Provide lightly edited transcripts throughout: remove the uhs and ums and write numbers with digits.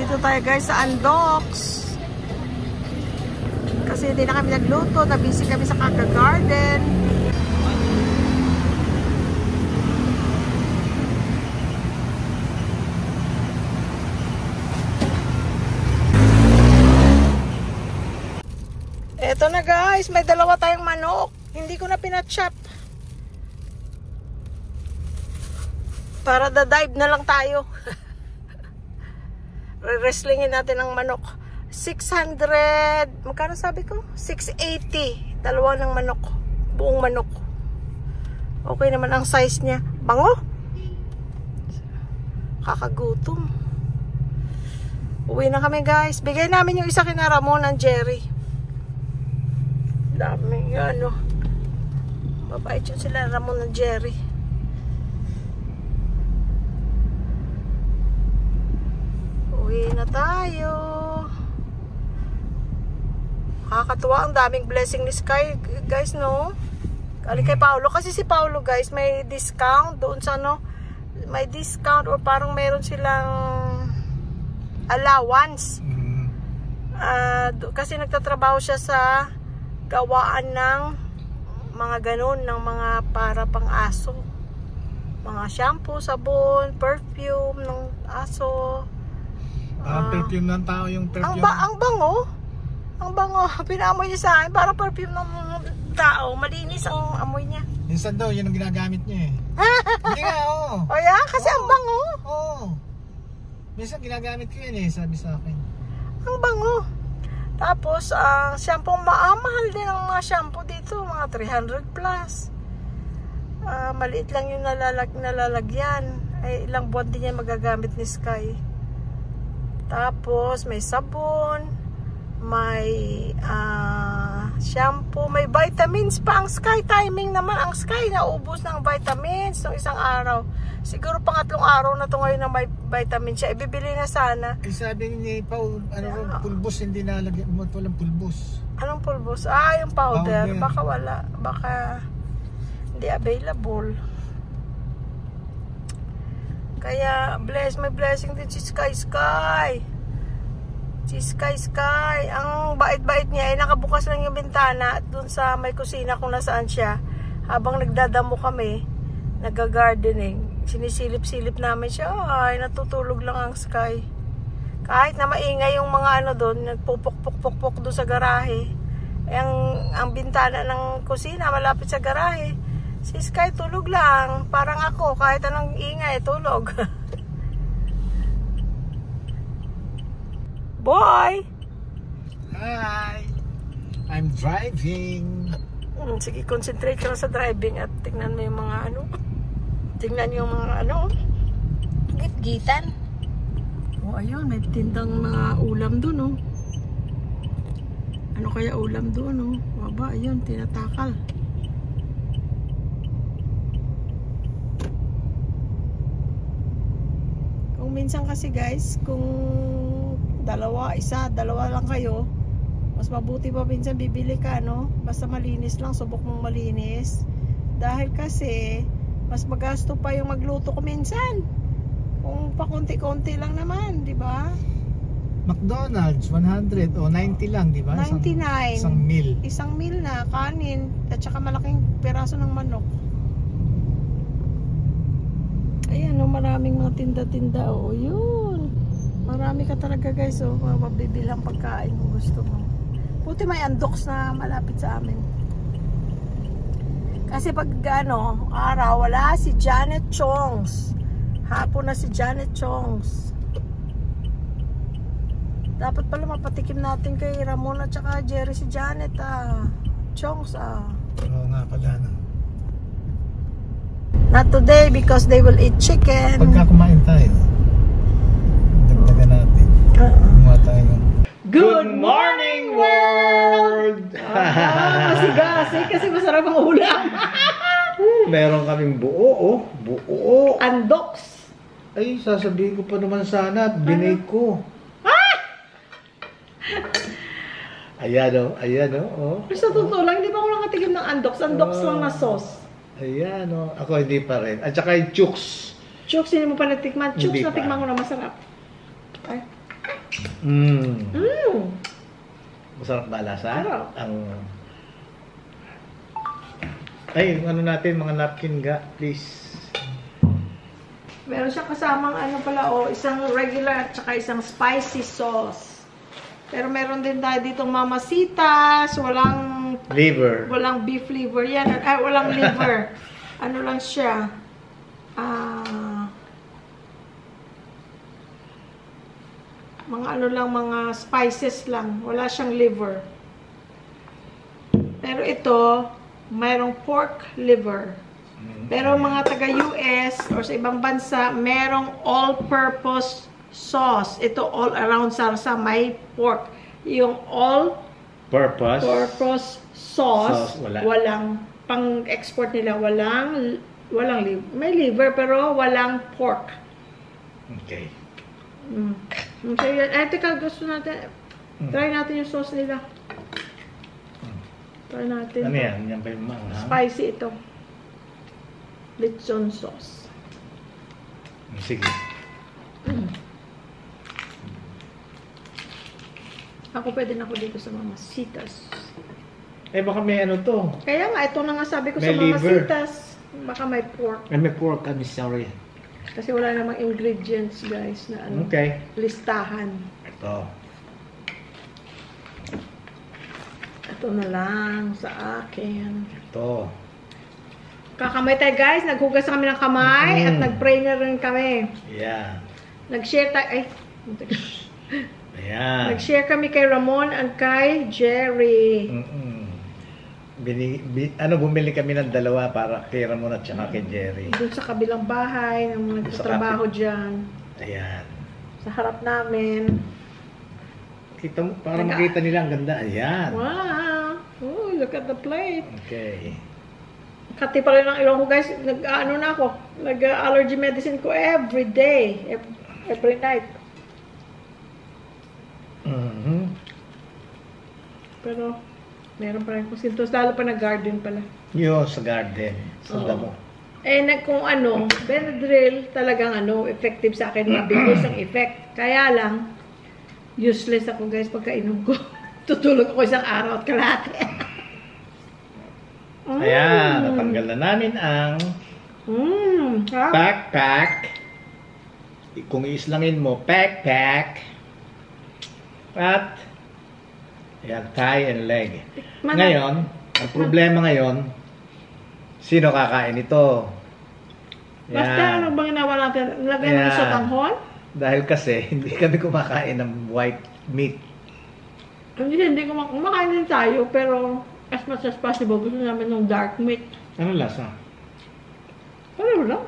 Dito tayo guys sa Andox. Kasi hindi na kami nagluto. Nabisi kami sa kaka-garden. Eto na guys. May dalawa tayong manok. Hindi ko na pinachop. Para da-dive na lang tayo. Wrestlingin natin ang manok. 600, magkano sabi ko? 680. Dalawa ng manok. Buong manok. Okay naman ang size niya. Bango. Kakagutom. Uwi na kami guys. Bigay namin yung isa kina Ramon ng Jerry. Dami ano. Mabait yun sila Ramon ng Jerry. Uwi na tayo. Kakatuwa, ang daming blessing ni Sky guys, no? Galing kay Paolo. Kasi si Paolo guys may discount doon sa ano, may discount or parang meron silang allowance. Kasi nagtatrabaho siya sa gawaan ng mga ganun, ng mga para pang aso, mga shampoo, sabon, perfume ng aso. Perfume ng tao yung perfume. Ang bango. Ang bango. Pinamoy niya sa akin. Parang perfume ng tao. Malinis ang amoy niya. Minsan daw, yun ang ginagamit niya eh. Hindi nga, oo. O yeah? Kasi ang bango. Oo. Minsan ginagamit ko yun eh, sabi sa akin. Ang bango. Tapos, ang shampoo, mahal din ang mga shampoo dito. Mga 300 plus. Maliit lang yung nalalagyan. Ay, ilang buwan din yan magagamit ni Sky. Tapos, may sabon, may shampoo, may vitamins pa. Ang Sky timing naman. Ang Sky naubos ng vitamins ng isang araw. Siguro pangatlong araw na to ngayon na may vitamins siya. Ibibili na sana. Sabi ni Paul, pulbos, hindi nalagyan. Walang pulbos. Anong pulbos? Yung powder. Baka wala. Baka hindi available. Kaya, may blessing din si Sky. Si Sky. Ang bait-bait niya ay nakabukas lang yung bintana at dun sa may kusina kung nasaan siya. Habang nagdadamo kami, nag-gardening, sinisilip-silip namin siya. Ay, natutulog lang ang Sky. Kahit na maingay yung mga ano dun, nagpupok-pok-pok dun sa garahe. Ang bintana ng kusina malapit sa garahe. Si Sky tulog lang. Parang ako, kahit anong ingay, tulog. Boy! Hi! I'm driving. Sige, concentrate ka lang sa driving at tingnan mo yung mga ano. Tingnan yung mga ano. Git-gitan. Ayun, may tindang mga ulam dun, oh. Ano kaya ulam dun, oh? Baba, ayun, tinatakal. Minsan kasi guys, kung dalawa lang kayo, mas mabuti pa minsan bibili ka, no? Basta malinis lang, subok mong malinis. Dahil kasi, mas magasto pa yung magluto ko minsan. Kung pakunti-kunti lang naman, di ba? McDonald's, 100 o 90 lang, di ba? 99. Isang meal. Isang meal na, kanin, at saka malaking peraso ng manok. Ayan, oh, maraming mga tinda-tinda. Oh, yun. Marami ka talaga guys. Oh, mabibilang pagkain kung gusto mo. Buti may Andox na malapit sa amin. Kasi pag ano, araw, wala si Janet Chongs. Hapon na si Janet Chongs. Dapat pala mapatikim natin kay Ramon at saka Jerry si Janet. Chongs. Oo nga pala, no? Not today because they will eat chicken. Pagka kumain tayo, dagdagan natin. Gumawa tayo. Good morning world! Kasi masarap ang ulam. Meron kaming buo, oh. Buo. Andox. Ay, sasabihin ko pa naman sana at binake ko. Ayan, oh. Sa totoo lang, hindi pa ako nakatikim ng Andox. Andox lang na sauce. Ayan, oh. Ako hindi pa rin. At saka yung Chooks. Chooks, hindi mo pa natikman. Chooks, Hindi pa. natikman ko na masarap. Ay. Masarap ba lasa? Sarap. Ay, yung ano natin, mga napkin ga, please. Meron siya kasamang ano pala, isang regular at saka isang spicy sauce. Pero meron din tayo ditong mamasitas, walang Liver. walang beef liver yan. Ay, walang liver. Ano lang siya? Mga ano lang, mga spices lang. Wala siyang liver. Pero ito, mayroong pork liver. Pero mga taga-US or sa ibang bansa, merong all-purpose sauce. Ito all around sarsa, may pork. Yung all-purpose sauce, walang pang-export nila, walang liver. May liver pero walang pork. Okay. So yan, ay teka, gusto natin, try natin yung sauce nila. Try natin. Ano yan? Yan ba yung manghang? Spicy ito. Lechon sauce. Sige. Ako pwede na ako dito sa mamasitas. Eh baka may ano to. Kaya nga, ito na nga sabi ko May sa mamasitas. Baka may pork. May pork kami, sorry. Kasi wala namang ingredients, guys, na ano, Okay. listahan. Ito. Ito na lang sa akin. Ito. Kakamay tayo, guys. Naghugas na kami ng kamay at nag-pray na rin kami. Yan. Nag-share tayo. Ay. Ayan. Nag-share kami kay Ramon at kay Jerry. Bumili kami ng dalawa para kay Ramon at saka kay Jerry. Doon sa kabilang bahay, ng mga nagtatrabaho dyan. Ayan. Sa harap namin. Kita mo, para makita nila ang ganda. Ayan. Wow! Oh, look at the plate. Okay. Kati pa rin ang ilong ko, guys. Nag-ano na ako. Nag-allergy medicine ko every day. Every night. Pero, meron pa rin kong symptoms. Lalo pa nag-garden pala. Yo, sa garden. Sa damo. Eh, kung ano, Benadryl talagang effective sa akin. Mabilis ang effect. Kaya lang, useless ako, guys, pagkainom ko. Tutulog ako isang araw at kalahati. Ayan, natanggal na namin ang backpack. Kung iislangin mo, backpack. At, ayan, thigh and leg. Ngayon, ang problema ngayon, sino kakain ito? Basta ano bang ginawa natin? Lagyan mo sa tanghon? Dahil kasi, hindi kami kumakain ng white meat. Hindi kumakain din tayo, pero as much as possible, gusto namin ng dark meat. Ano lasa? Pareho lang.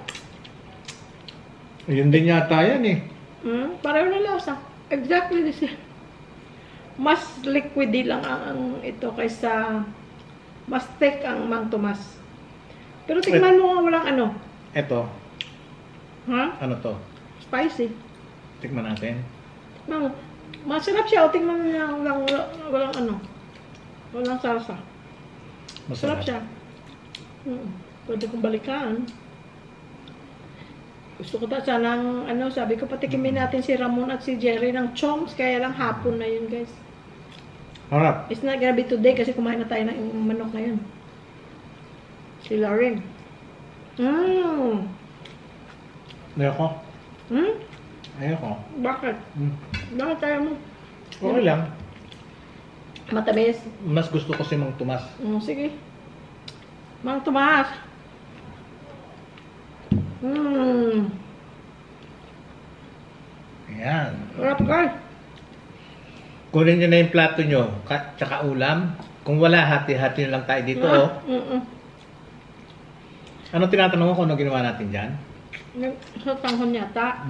Yun din yata yan eh. Pareho na lasa. Exactly the same. Mas liquidy lang ang ito kaysa mas thick ang Mang Tomas. Pero tingnan mo nga walang ano. Eto. Ha? Ano to? Spicy. Tikman natin. Masarap siya. O tingnan mo niya walang ano. Walang salsa. Masarap siya. Pwede kong balikan. Gusto ko sanang, sabi ko patikimin natin si Ramon at si Jerry ng chongs. Kaya lang hapon na yun, guys. Harap. It's not gonna be today kasi kumain na tayo ng manok ngayon. Sila rin. Ayoko. Ayoko. Bakit? Bakit tayo mo? Okay lang. Matamis. Mas gusto ko si Mang Tomas. Sige. Mang Tomas. Ayan. Sarap, guys. Kunin nyo na yung plato nyo, tsaka ulam. Kung wala, hati-hati na lang tayo dito. Ano tinatanong mo kung ano ginawa natin dyan? Sa tanghon yata.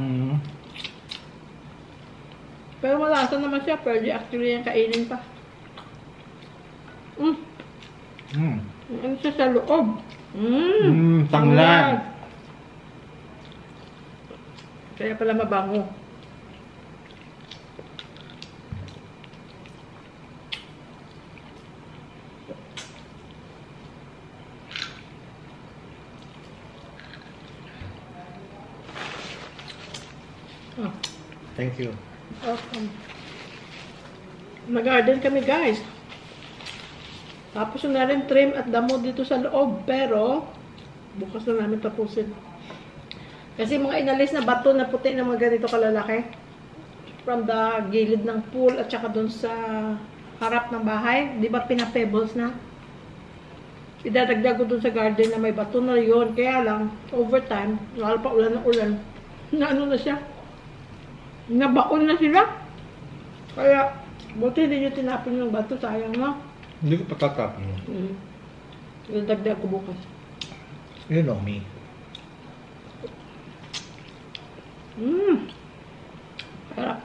Pero malasa naman siya. Pwede actually yung kainin pa. Ano siya sa loob? Tanglad. Kaya pala mabango. Thank you. Welcome. Nag-garden kami, guys. Tapos yung na rin trim at damo dito sa loob. Pero, bukas na namin tapusin. Kasi mga inalis na bato na puti na mga ganito kalalaki. From the gilid ng pool at saka dun sa harap ng bahay. Di ba pinapebbles na? Idadagdag ko dun sa garden na may bato na yun. Kaya lang, overtime, lalo pa ulan ng ulan, na ano na siya. Nabaon na sila. Kaya, buti hindi nyo tinapin yung bato. Sayang na. Hindi ko patatapin. Idadagdag ko bukas. You know me. Sarap.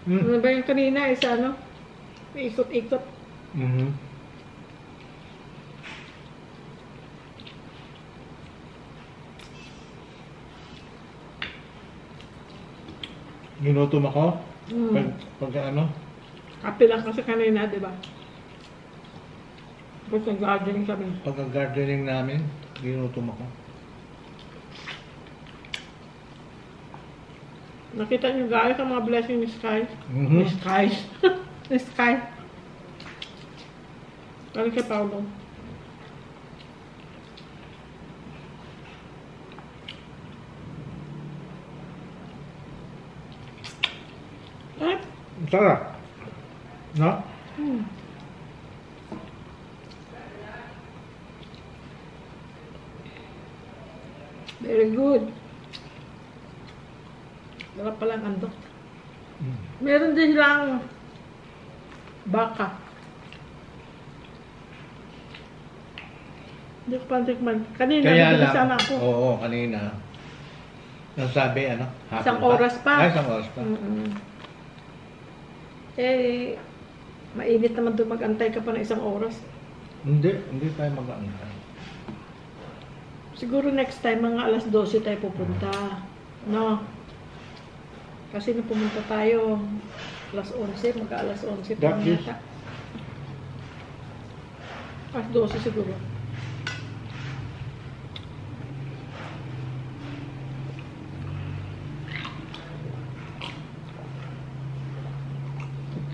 Ano ba yung kanina? Isa ano? Ikot-ikot. Ginutom ako. Pag ano? Kape lang kasi kanina, di ba? Tapos nag-gardening kami. Pag gardening namin, ginutom ako. Nakita niyo guys ang mga blessing ni Sky? Mhm. Ni Sky. Ni Sky. Galing kay Paulo. Sarap. No? Very good. Sarap palang andok. Meron din silang baka. Hindi ko pa tikman. Kanina, Kaya hindi lang, sana ako. oo, kanina. Nasabi, ano? hapon Isang oras pa. Ay, isang oras pa. Eh, mainit naman doon mag-antay ka pa ng isang oras. Hindi tayo mag-aantay. Siguro next time, mga alas 12 tayo pupunta. No? Kasi nung pumunta tayo, alas 11, mag-alas 11 pa That is- yata. Alas 12 siguro.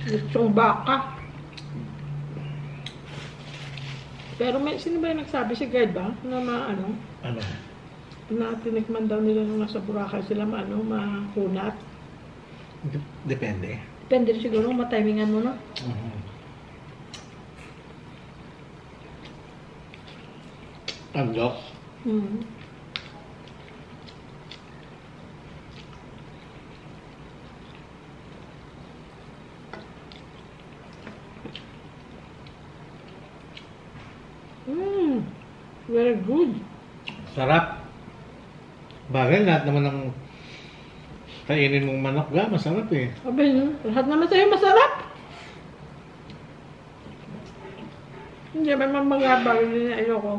Lechong baka. Pero may, sino ba yung nagsabi? Si guide ba? Na ano? Ano? Na tinikman daw nila nung nasa Boracay sila mahunat. Depende. Depende rin siguro, matimingan mo na. Andok? Very good. Sarap. Bagay, lahat naman ng kainin mong manok ga, masarap eh. Sabi nyo, lahat naman sa'yo masarap. Hindi ba mga bagay din na ayoko.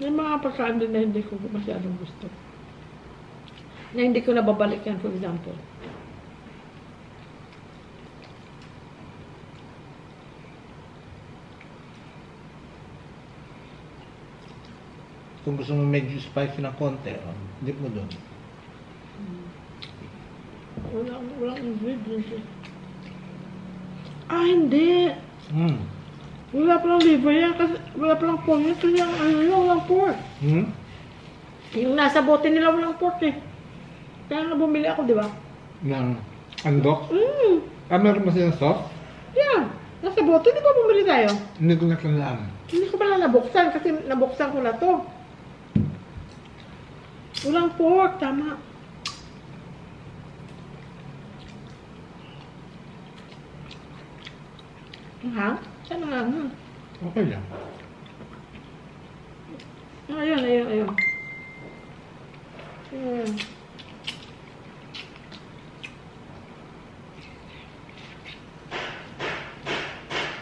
May mga pagkain din na hindi ko masyadong gusto. Na hindi ko nababalik yan, for example. Kung gusto mo medyo spicy na konti, dip mo doon. Walang ingredients eh. Ah, hindi. Wala palang liver yan kasi wala palang pork yan kasi yung ano yun, walang pork. Yung nasa bote nila walang pork eh. Kaya nga bumili ako, di ba? Ng andok? Meron ba silang sauce? Yeah. Nasa bote, di ba bumili tayo? Hindi ko nakanlaan. Hindi ko pala nabuksan kasi nabuksan ko na to. Walang pork, tama. Ha? Saan nga? Okay lang. Ayun. Ayun.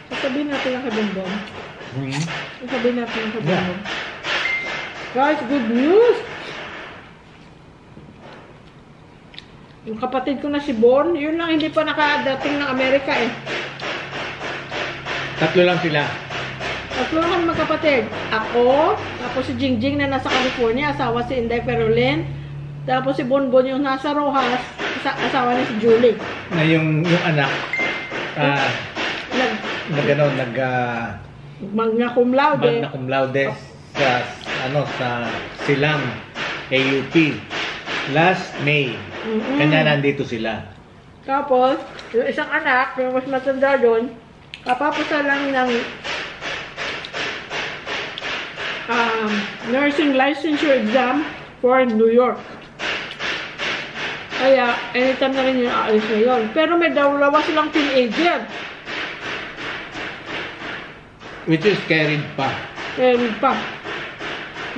Sasabihin natin lang kay Bonbon. Sasabihin natin lang kay Bonbon. Guys, good news! Yung kapatid ko na si Bon, yun lang hindi pa nakadating ng Amerika eh. 3 lang sila. Tatlo kami magkapatid. Ako, tapos si Jingjing na nasa California, asawa si Inday Ferolin. Tapos si Bonbon yung nasa Rojas, asawa ni si Julie. Na yung anak, Magna cum laude. magna cum laude sa Silang AUP last May. Kanya nandito sila. Tapos, yung isang anak, yung mas matanda doon, kapapasa lang ng nursing licensure exam for New York. Kaya, anytime na rin yung aalis na yun. Pero may dalawa silang teenager. Which is carried pa. Carried pa.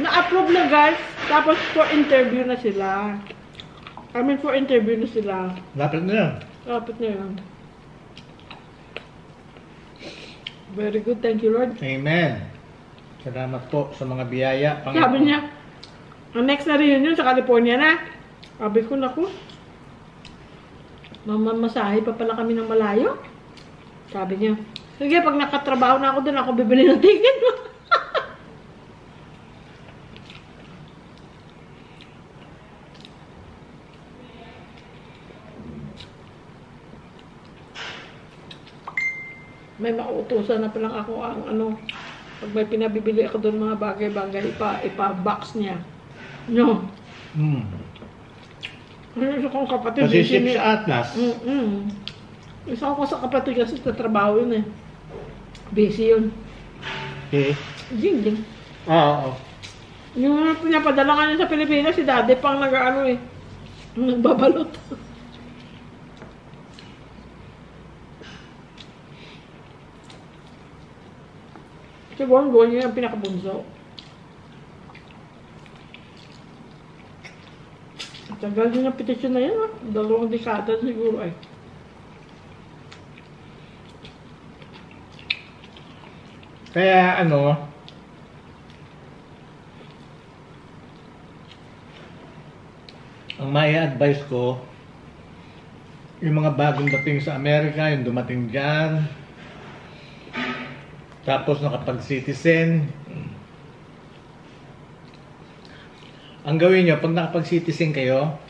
Na-approve na guys. Tapos for interview na sila. For interview na sila. Lapit na yan. Lapit na yan. Very good. Thank you, Lord. Amen. Salamat po sa mga biyaya. Sabi niya, ang next na reunion sa California na. Sabi ko, naku, mamamasahe pa pala kami ng malayo. Sabi niya, sige, pag nakatrabaho na ako doon, ako bibili ng ticket mo. May mauutusan na palang ako ang pag may pinabibili ako doon mga bagay-bagay, ipa-box niya. No. Isa kong kapatid. Kasi ship sa Atlas. Isa ko sa kapatid kasi sa trabaho yun eh. Busy yun. Okay. Jing. Oo. Yung pinapadala ka niya sa Pilipinas, si Daddy pang nagbabalot. Si Bonbon yun ang pinakabunso. Tagal din ang petisyon na yan, 2 dekada siguro ay. Kaya ang may advice ko, yung mga bagong dating sa Amerika, yung dumating dyan, tapos nakapag-citizen, ang gawin nyo, pag nakapag-citizen kayo,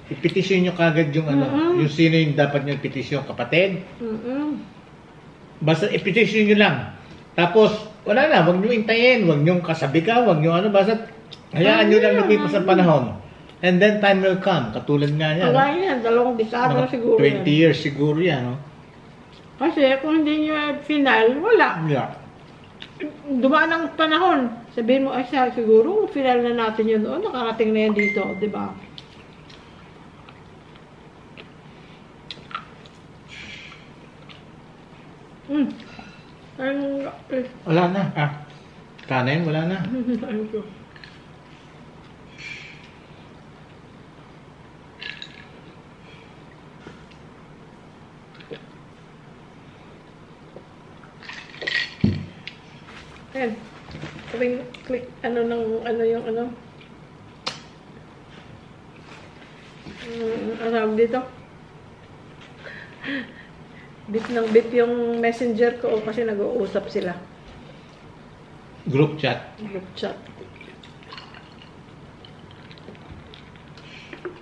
ipetisyon nyo kagad yung yung sino yung dapat nyo ipetisyon, kapatid. Basta ipetisyon nyo lang. Tapos, wala na, huwag nyo intayin, huwag nyo kasabi ka, huwag nyo basta hayaan nyo lang lumipas ang panahon. And then time will come, katulad nga niya. Wala yan, 2 dekada siguro 20 years siguro yan, no? Kasi kung hindi nyo final, wala. Yeah. Dumaan ang panahon. Sabihin mo, ay siguro, final na natin yun doon, nakarating na yan dito, di ba? Wala na. Kanin, wala na. Ayan. Click, yung dito. Bit ng bit yung messenger ko kasi nag-uusap sila. Group chat. Group chat.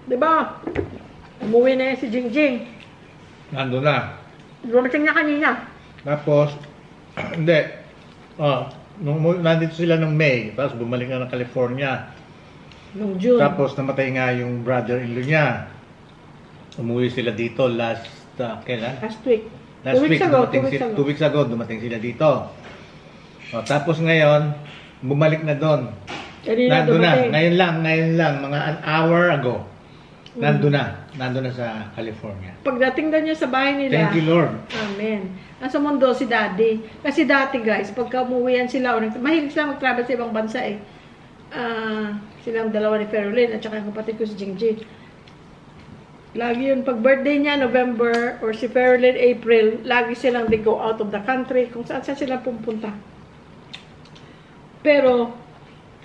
Diba? Umuwi na yan si Jingjing. Nandun na. Dumating na kanina. Tapos, hindi. Nandito sila ng May, tapos bumalik na ng California. Noong June. Tapos namatay nga yung brother-in-law niya. Umuwi sila dito kailan? Last week. Last week, 2 weeks ago, dumating sila dito. Tapos ngayon, bumalik na doon. Nandun na. Ngayon lang, mga an hour ago. Nandun na sa California. Pagdating daw niya sa bahay nila. Thank you, Lord. Amen. Nasa mundo si Daddy. Kasi dati guys, pagka umuwihan sila, mahilig sila mag-travel sa ibang bansa eh. Silang dalawa ni Ferolin at saka yung kapatid ko si Jingjing. Lagi yun, pag birthday niya, November, or si Ferolin, April, lagi silang they go out of the country, kung saan sila pupunta. Pero,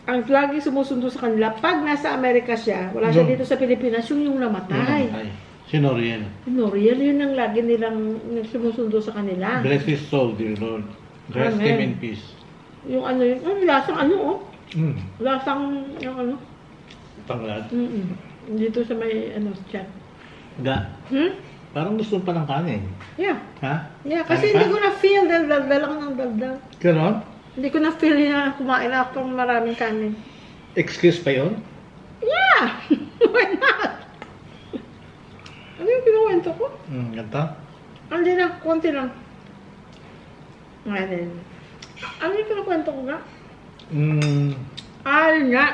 ang lagi sumusundo sa kanila, pag nasa Amerika siya, wala siya dito sa Pilipinas, yung namatay. Si Noriel. Si Noriel, yun ang lagi nilang sumusundo sa kanila. Bless his soul, dear Lord. Rest him in peace. Yung ano yun, lasang ano oh. Mm. Lasang yung ano. Tanglad. Dito sa may ano, chat. Ga. Parang gusto pa ng kanin. Yeah. Ha? Yeah, kasi Kanin hindi ko na-feel dahil daldal ako ng daldal. Ganon? Hindi ko na-feel na kumain na ako ng maraming kanin. Excuse pa yun? Yeah! Why not? Ano yung kinuwento ko? Ganito? Hindi na, konti lang. Ngayon. Ano yung kinukwento ko nga? Yun nga.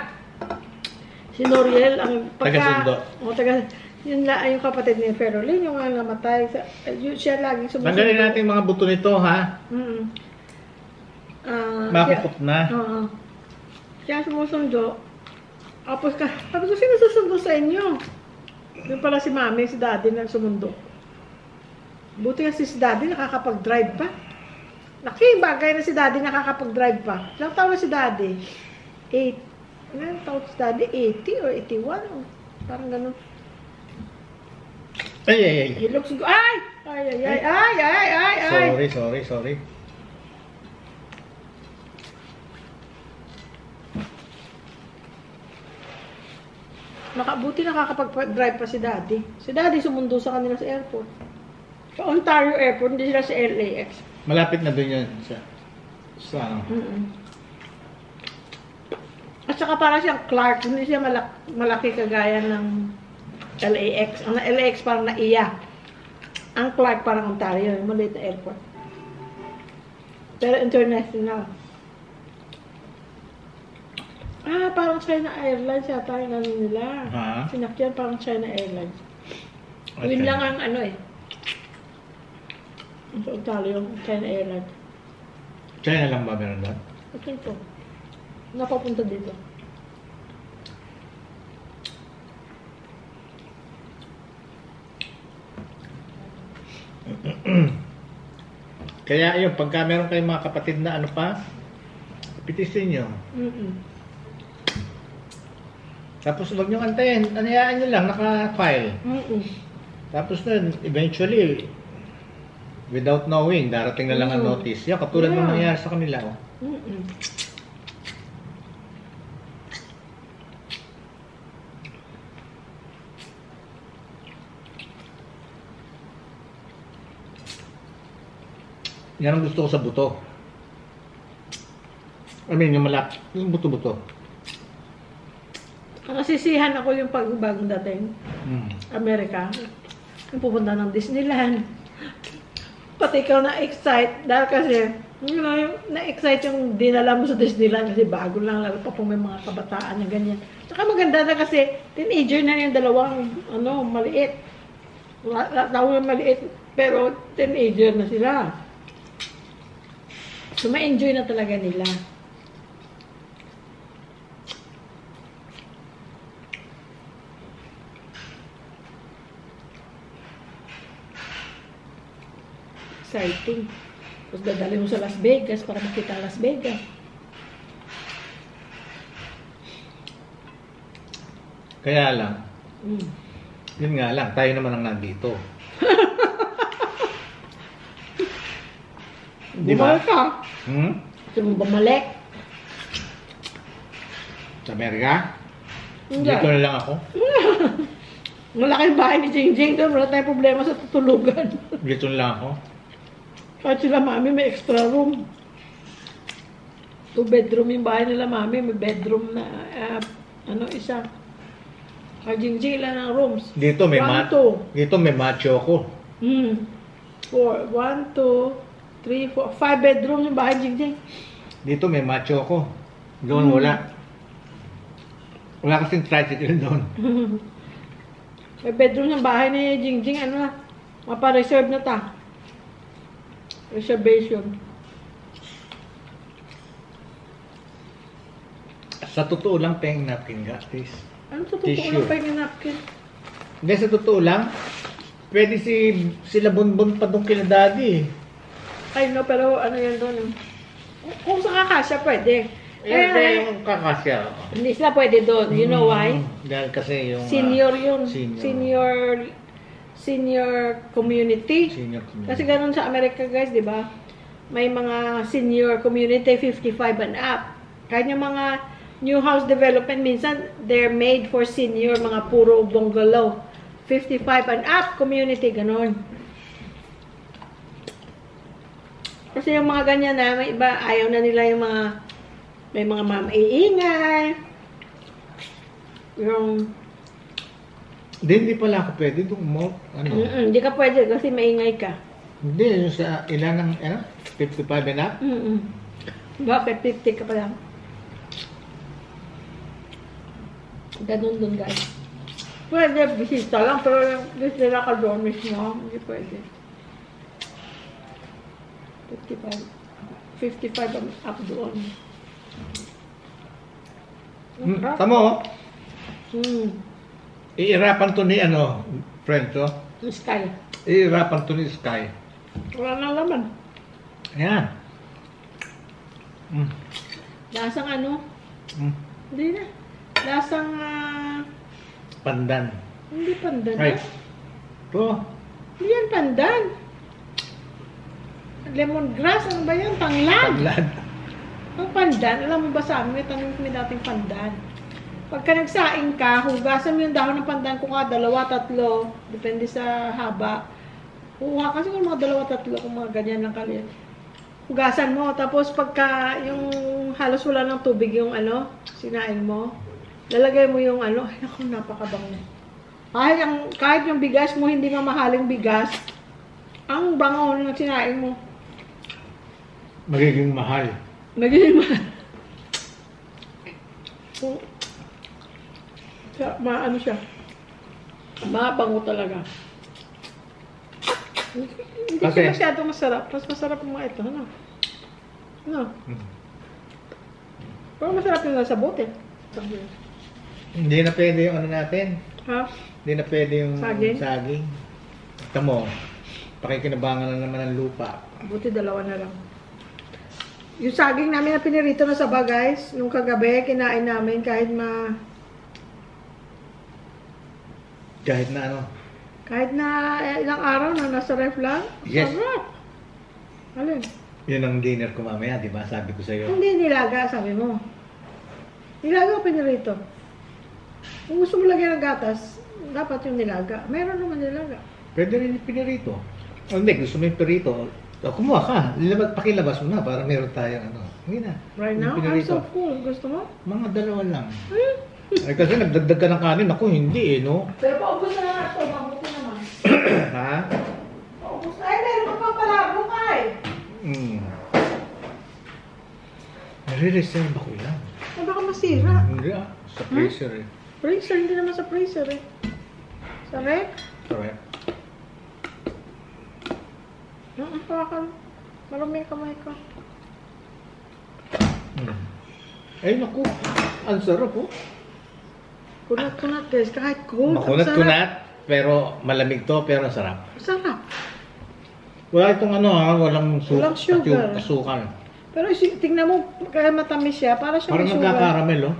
Si Noriel, ang Taga-sundo. Yun lang, yung kapatid ni Ferolin, yung nga namatay. Siya laging sumusundo. Tanggalin natin yung mga buto nito, ha? Makupot na. Oo. Siya sumusundo. Tapos sabi ko, sino susundo sa inyo? Yung pala si Mami, si Daddy na sumundo. Buti nga si Daddy nakakapag-drive pa. Laki, bagay na si Daddy nakakapag-drive pa. Ilang taon na si Daddy? 8. Ilang taon si Daddy? 80 or 81? O, parang ganun. Ay. He looks good. Ay! Sorry. Buti nakakapag-drive pa si Daddy. Si Daddy sumundo sa kanila sa airport. Sa Ontario Airport, hindi sila sa LAX. Malapit na doon yun sa At saka para siyang Clark, hindi siya malaki kagaya ng LAX. Ang LAX parang naiya. Ang Clark parang Ontario, yung maliit na airport. Pero international. Parang China Airlines yata yung ano nila. Sinakyan parang China Airlines. Yun lang ang ano eh. Sa Ontario, China Airlines. China lang ba meron doon? I think so. Napapunta dito. Kaya yun, pagka meron kayong mga kapatid na ano pa, pitisin nyo. Tapos huwag nyo antayin, anayaan nyo lang, naka-file. Tapos nun, eventually, without knowing, darating na lang ang notice. Yan, katulad ng nangyari sa kanila. Oh. Yan ang gusto ko sa buto. I mean, yung buto-buto. Nasisihan ako yung pagbagong dating. Amerika. Yung pupunta ng Disneyland. Pati ikaw na-excite. Dahil kasi, na-excite yung dinala mo sa Disneyland kasi bago lang, lalo pa kung may mga kabataan na ganyan. Saka maganda na kasi, teenager na yung dalawang, maliit. Tawag yung maliit, pero teenager na sila. So, ma-enjoy na talaga nila. Exciting. Tapos dadali mo sa Las Vegas para makita Las Vegas. Kaya lang, yun nga lang, tayo naman ang nandito. Di ba? Bumalik ka. Gusto mo bumalik? Sa Amerika? Hindi. Dito na lang ako. Malaki yung bahay ni Jingjing doon. Wala tayong problema sa tutulugan. Dito na lang ako. Kahit sila Mami may extra room. 2 bedroom yung bahay nila Mami. May bedroom na isa. Kaya Jingjing lang ang rooms. Dito may 1, 2. may macho ko. 4. 1, 2, 3, 4. 5 bedroom yung bahay Jingjing. Dito may macho ko. Doon wala. Wala kasing tricycle doon. May bedroom yung bahay ni Jingjing. Mapa-reserve na ta. Reservation. Sa totoo lang, paying napkin ka, please. Ano sa totoo lang paying napkin? Hindi, sa totoo lang, pwede sila bunbun pa doon kila daddy. Ay no, pero ano yan doon? Kung sa kakasya, pwede. Yung kakasya. Hindi sila pwede doon. You know why? Dahil kasi yung... Senior yun. Senior community. Senior community. Kasi ganun sa Amerika guys, di ba? may mga senior community 55 and up. Kahit yung mga new house development, minsan they're made for senior, mga puro bungalow. 55 and up community, ganon. Kasi yung mga ganyan na, may iba, ayaw na nila yung mga, may mga maiingay. Yung, Hindi pala ako pwede doon mo, ano? hindi ka pwede kasi maingay ka. Hindi, yung sa ilan ng, 55 and up? Bakit 50 ka pa lang? Ganun dun, guys. Pwede, bisita lang, pero yung bisita ka doon mismo, hindi pwede. 55 ang up doon. Tama oh. Iirapan to ni friend to. Sky. Iirapan to ni Sky. Wala nang laman. Ayan. Lasang ano? Hindi na. Lasang, Pandan. hindi pandan. Right. To. Hindi yan pandan. Lemongrass, ano ba yan? Tanglad. Panlad. Ang pandan, alam mo ba sa amin, may tanong kami dating pandan. Pagka nagsaing ka, hugasan mo yung dahon ng pandan kung ka 2, 3, depende sa haba. Kuha kasi kung mga 2, 3, kung mga ganyan lang kaliit. Hugasan mo, tapos pagka yung halos wala ng tubig yung sinaing mo, lalagay mo yung ay naku, napakabango. Kahit yung bigas mo, hindi mamahaling bigas, ang bango ng sinaing mo. Magiging mahal. Magiging mahal. Maano siya. Mabango talaga. Hindi Kasi, siya masyadong masarap. Mas masarap yung mga ito. Ano? Pero masarap yung nasa bote. Hindi na pwede yung natin. Ha? Hindi na pwede yung Saging? Ito mo, pakikinabangan na naman ng lupa. Buti 2 na lang. Yung saging namin na pinirito na saba, guys. Nung kagabi, kinain namin kahit kahit na ilang araw na nasa ref lang. Yes. Sarap. Alin? Yun ang dinner ko mamaya, di ba? Sabi ko sa'yo. Hindi nilaga, sabi mo. Nilaga o pinirito? Kung gusto mo lagyan ng gatas, dapat yung nilaga. Meron naman nilaga. Pwede rin yung pinirito. O hindi, gusto mo yung pirito. Kumuha ka. Pakilabas mo na para meron tayong Hindi na. Right now, I'm so full. Gusto mo? Mga 2 lang. Ay kasi nagdagdag ka ng kanin. Ako hindi no? Pero paubos na nga ito. Mabuti naman. Ha? Paubos na. Ay, meron ka pa pala. Bukay. Nare-reserve ako yan. Ay, baka masira. Hindi sa freezer eh. Freezer? Hindi naman sa freezer eh. Sa rep? Correct. Hawakan. Marumi yung kamay ko. Ay naku. Ang sarap oh. Kunat-kunat guys. Kahit cold. Makunat-kunat. Pero malamig to, pero sarap. Sarap. Wala itong walang Walang sugar. Asukal. Pero tingnan mo, kaya matamis siya. Para siya Parang nagkakaramel oh.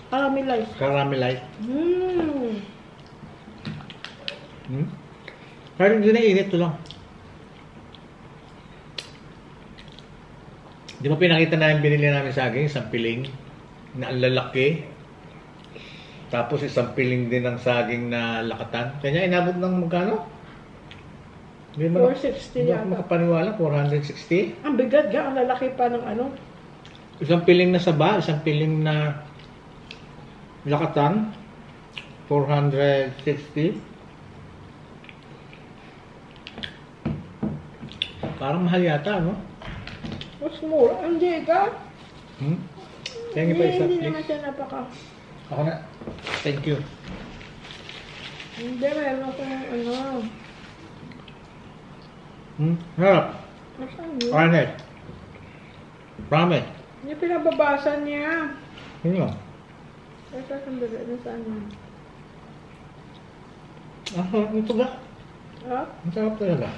Caramelize. Caramelize. Pero hindi na init to lang. Di ba pinakita namin binili namin saging, isang piling na ang lalaki. Tapos isang piling din ng saging na lakatan. Kanya inabot ng magkano? 460 Hindi yata. ako makapaniwala, 460. Ang bigat ga, ang lalaki pa ng Isang piling na saba, isang piling na lakatan, 460. Parang mahal yata, no? Mas mura. Hindi ka? Thank you pa isa, Hindi please. naman siya napaka. Ako na. Thank you. Hindi, meron akong Harap. Nasaan yun? Arnett. Promise. Hindi pinababasan niya. Ano? Ito, sandali. Nasaan yun? Ito ba? Ha? Ang sarap talaga.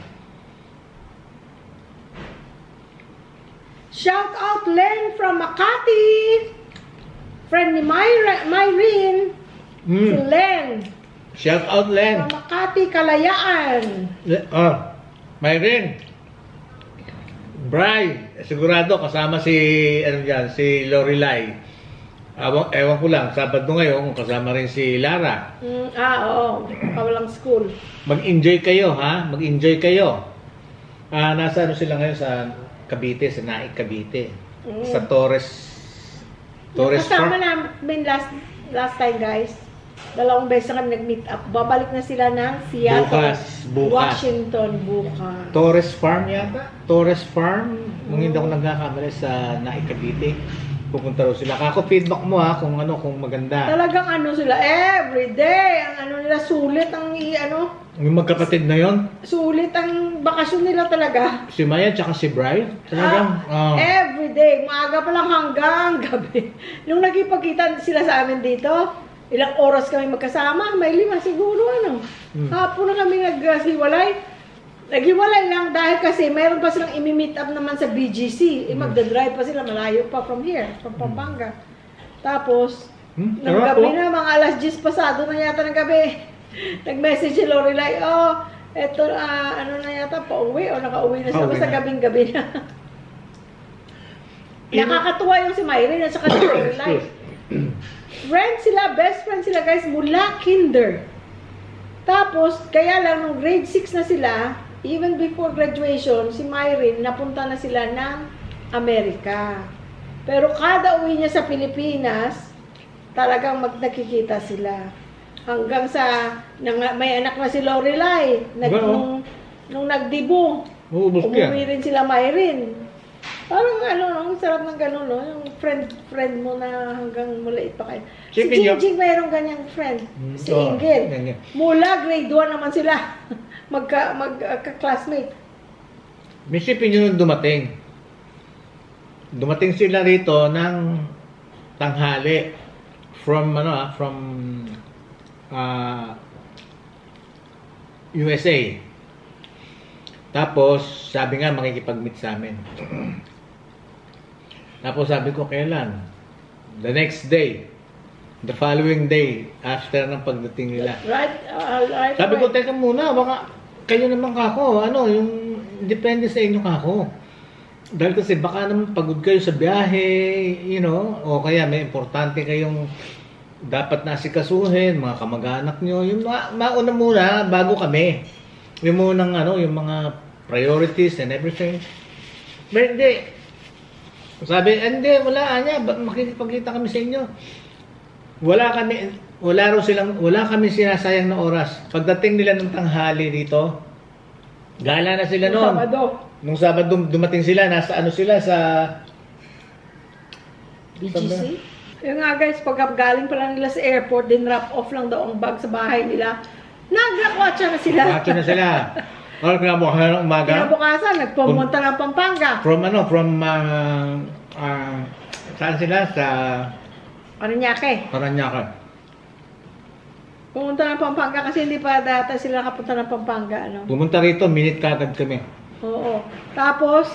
Shout out Len from Makati! Friend ni Myrene. Si Len. Shout out, Len. From Makati, Kalayaan. Myrin. Bri, sigurado kasama si ano diyan, si Lorelai. Ewan ko lang, Sabado ngayon kasama rin si Lara. Oo, kawalang school. Mag-enjoy kayo, ha? Mag-enjoy kayo. Nasa ano sila ngayon sa Cavite, sa Naik, Cavite. Sa Torres Kasama Park. namin last time, guys. 2 beses na kami nag-meet up. Babalik na sila ng Seattle, Bukas. Washington, bukas. Torres Farm yata? Torres Farm? Kung hindi ako nagkakamali sa Naik, Cavite. Pupunta raw sila. Kako feedback mo ha kung maganda. Talagang ano sila, everyday. Ang ano nila, sulit ang Yung magkapatid na yon, sulit ang bakasyon nila talaga. si Maya tsaka si Bri. Talagang, Everyday, maaga pa lang hanggang gabi. Nung nagkipagkita sila sa amin dito, ilang oras kami magkasama, may 5 siguro Hapon na kami naghiwalay. Naghiwalay lang dahil kasi mayroon pa silang imi-meet up naman sa BGC. Magdadrive pa sila, malayo pa from here, from Pampanga. Tapos, ng gabi na, mga alas 10 pasado na yata ng gabi. Nag-message si Lorelai, eto, ano na yata, pauwi o nakauwi na siya, basta gabing-gabi na. Nakakatuwa yung si Myrin at saka si Lorelai. Friends sila, best friends sila guys, mula kinder. Tapos, kaya lang, nung grade 6 na sila, even before graduation, si Myrin, napunta na sila ng Amerika. Pero kada uwi niya sa Pilipinas, talagang nakikita sila. Hanggang sa, may anak na si Lorelai, nung nagdibo, umuwi rin sila Myrin. Parang ang sarap ng gano'n, no? Yung friend mo na hanggang maliit pa kayo. Si Jingjing mayroong ganyang friend. Si Ingrid. Mula grade 1 naman sila. Magka-classmate. Misipin nyo nung dumating. Dumating sila rito ng tanghali. From USA. Tapos, sabi nga makikipag-meet sa amin. Tapos sabi ko, kailan? The next day. The following day, after ng pagdating nila. Right. Sabi ko, teka muna, baka kayo naman kako, yung depende sa inyo kako. Dahil kasi baka naman pagod kayo sa biyahe, o kaya may importante kayong dapat nasikasuhin, mga kamag-anak nyo, yung mauna muna bago kami. Yung munang yung mga priorities and everything. But hindi. Sabi, hindi, wala makikipagkita kami sa inyo. Wala kami sinasayang na oras. Pagdating nila ng tanghali dito, gala na sila noon. Nung Sabado dumating sila, nasa sa BGC? Yung nga guys, pag galing pa lang nila sa airport, din wrap off lang daw ang bag sa bahay nila. Naglakwatsa na sila. Naglakwatsa na sila. Kinabukasan ng umaga. Kinabukasan, nagpumunta ng Pampanga. Saan sila? Sa Paranaque. Pumunta ng Pampanga kasi hindi pa data sila nakapunta ng Pampanga. Pumunta rito, minute kagad kami. Oo. Tapos,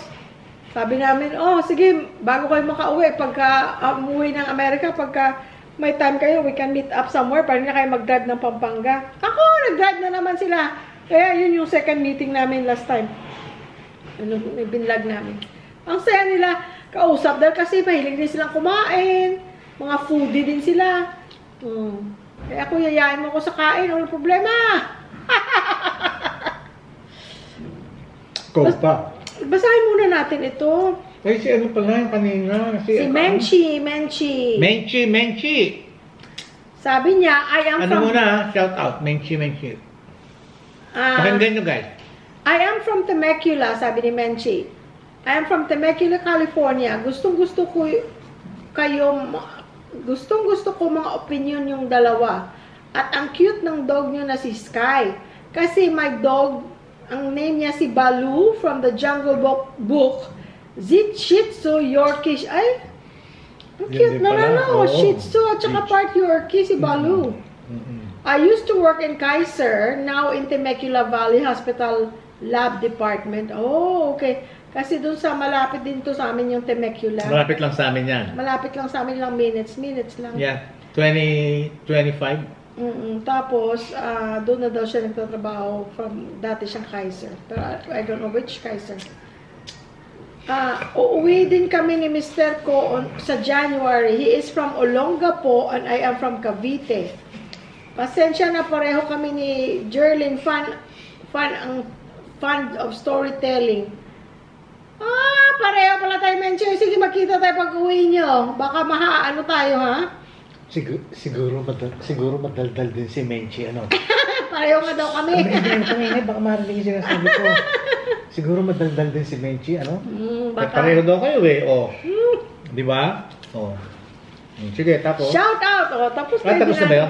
sabi namin, sige, bago kayo makauwi, pagka umuwi ng Amerika, pagka may time kayo, we can meet up somewhere para na kayo mag-drive ng Pampanga. Ako, nag-drive na naman sila. Kaya yun yung second meeting namin last time. Binlog namin. Ang saya nila kausap dahil kasi mahilig din silang kumain. Mga foodie din sila. Kaya ako yayain mo ko sa kain, walang problema. Basahin muna natin ito. Ay, si ano pala yung kanina? Si Menchi. Sabi niya, shout out, Menchi. Pakinggan nyo guys. I am from Temecula, sabi ni Menchi. I am from Temecula, California. Gustong-gusto ko mga opinion yung dalawa. At ang cute ng dog nyo na si Sky. Kasi my dog, ang name niya si Baloo from the Jungle Book. Shih Tzu, Yorkie. Ay, ang cute na. Shih Tzu at saka part Yorkie si Baloo. I used to work in Kaiser, now in Temecula Valley Hospital Lab Department. Oh, okay. Kasi dun sa malapit din to sa amin yung Temecula. Malapit lang sa amin yan. Malapit lang sa amin lang, minutes lang. Yeah, 25. Tapos, doon na daw siya nagtatrabaho from dati siyang Kaiser. Pero I don't know which Kaiser. Uuwi din kami ni Mr. ko sa January. He is from Olongapo and I am from Cavite. Pasensya na, pareho kami ni Jerlyn, fan of storytelling. Pareho pala tayo, Mencho. Sige, magkita tayo pag uwi nyo. Baka ano tayo, ha? Siguro madaldal din si Menchi, ano? Pareho nga daw kami. Baka marinig yung sinasabi ko. Siguro madaldal din si Menchi, ano? Baka. Pareho daw kayo eh, oh. Di ba? Oh. Sige, tapos. Shout out! Tapos tapos na ba yun?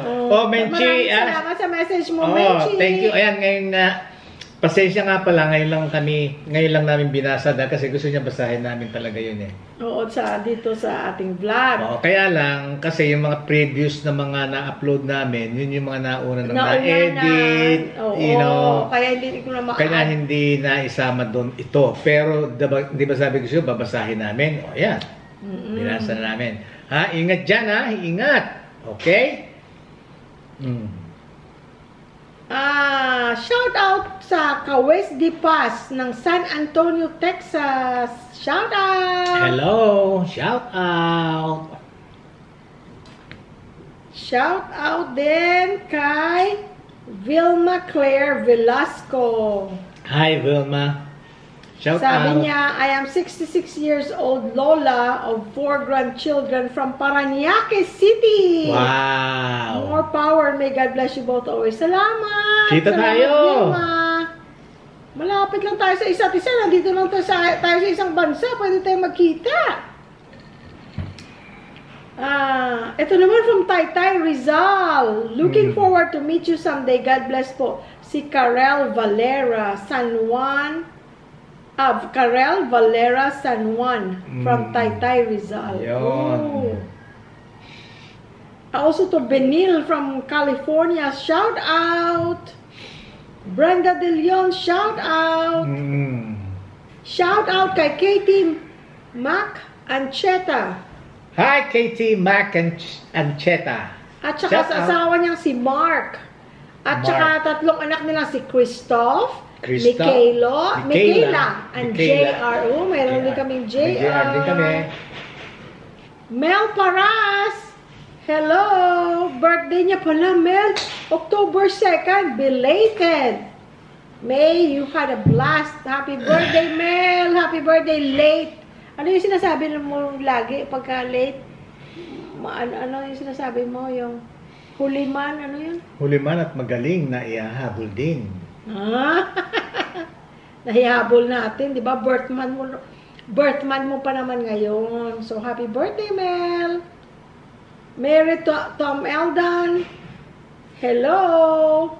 Menchi. Maraming salamat sa message mo, Oh, Menchi. thank you. Ayan, ngayon na, pasensya nga pala, ngayon lang namin binasa kasi gusto niya basahin namin talaga yun eh. Oo, dito sa ating vlog. Oo, kaya lang, kasi yung mga previous na mga na-upload namin, yun yung mga nauna na-edit, kaya hindi ko na kaya hindi naisama doon ito. Pero, di ba sabi ko siya, babasahin namin? O, ayan. Binasa na namin. Ha? Ingat dyan, ha? Ingat. Okay? Shout out sa Kawes de Paz ng San Antonio, Texas. Shout out! Hello! Shout out! Shout out din kay Vilma Claire Velasco. Hi, Vilma. Shout out. Sabi niya, I am 66 years old Lola of 4 grandchildren from Parañaque City. Wow! More power. May God bless you both always. Salamat! Kita tayo! Vilma. Malapit lang tayo sa isa't isa. Nandito lang tayo sa isang bansa. Pwede tayo magkita. Ito naman from Taytay Rizal. Looking forward to meet you someday. God bless po. Si Karel Valera San Juan. Karel Valera San Juan from Taytay Rizal. Yun. Also to Benil from California. Shout out. Brenda De Leon, shout out. Shout out kay Katie Mac Ancheta. Hi, Katie Mac Ancheta. At saka sa asawa niyang si Mark. At saka 3 anak nila si Christoph, Michaela, and JR. Oh, mayroon din kaming JR. din kami. Mel Paras. Hello! Birthday niya pala, Mel. October 2nd, belated. May, you had a blast. Happy birthday, Mel. Happy birthday, late. Ano yung sinasabi mo lagi pagka late? Ano yung sinasabi mo? Yung huliman, ano yun? Huliman at magaling na ihahabol din. Nahihabol natin, di ba? Birthman mo pa naman ngayon. So, happy birthday, Mel. Mary Tom Eldon. Hello.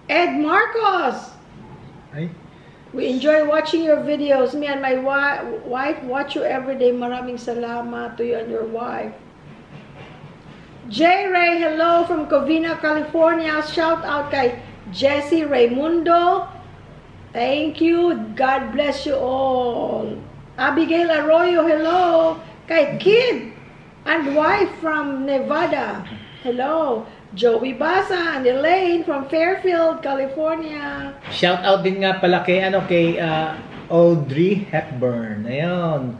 Ed Marcos. Ay. We enjoy watching your videos. Me and my wife watch you every day. Maraming salamat to you and your wife. J. Ray, hello from Covina, California. Shout out kay Jesse Raimundo. Thank you. God bless you all. Abigail Arroyo, hello. Kay Kid and wife from Nevada. Hello. Joey Basa and Elaine from Fairfield, California. Shout out din nga pala kay Audrey Hepburn. Ayun.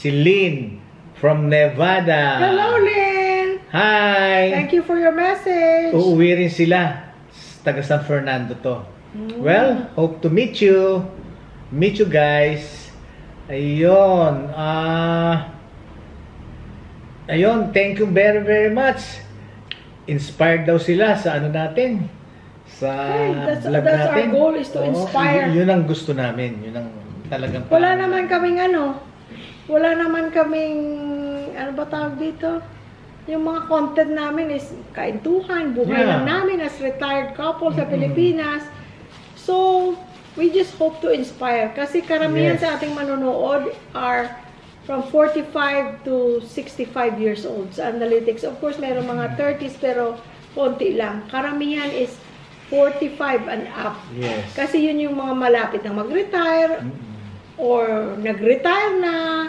Si Lynn from Nevada. Hello, Lynn. Hi. Thank you for your message. Uuwi rin sila. Taga San Fernando to. Well, hope to meet you. Meet you guys. Ayun. Ayun, thank you very, very much. Inspired daw sila sa ano natin. Sa vlog natin. That's our goal is to inspire. Yun ang gusto namin. Yun ang talagang Wala naman kaming ano ba tawag dito? Yung mga content namin is kaintuhan, buhay lang namin as retired couple sa Pilipinas. So, we just hope to inspire. Kasi karamihan sa ating manonood are from 45 to 65 years old sa analytics. Of course, mayroong mga 30s pero konti lang. Karamihan is 45 and up. Yes. Kasi yun yung mga malapit na mag-retire or nag-retire na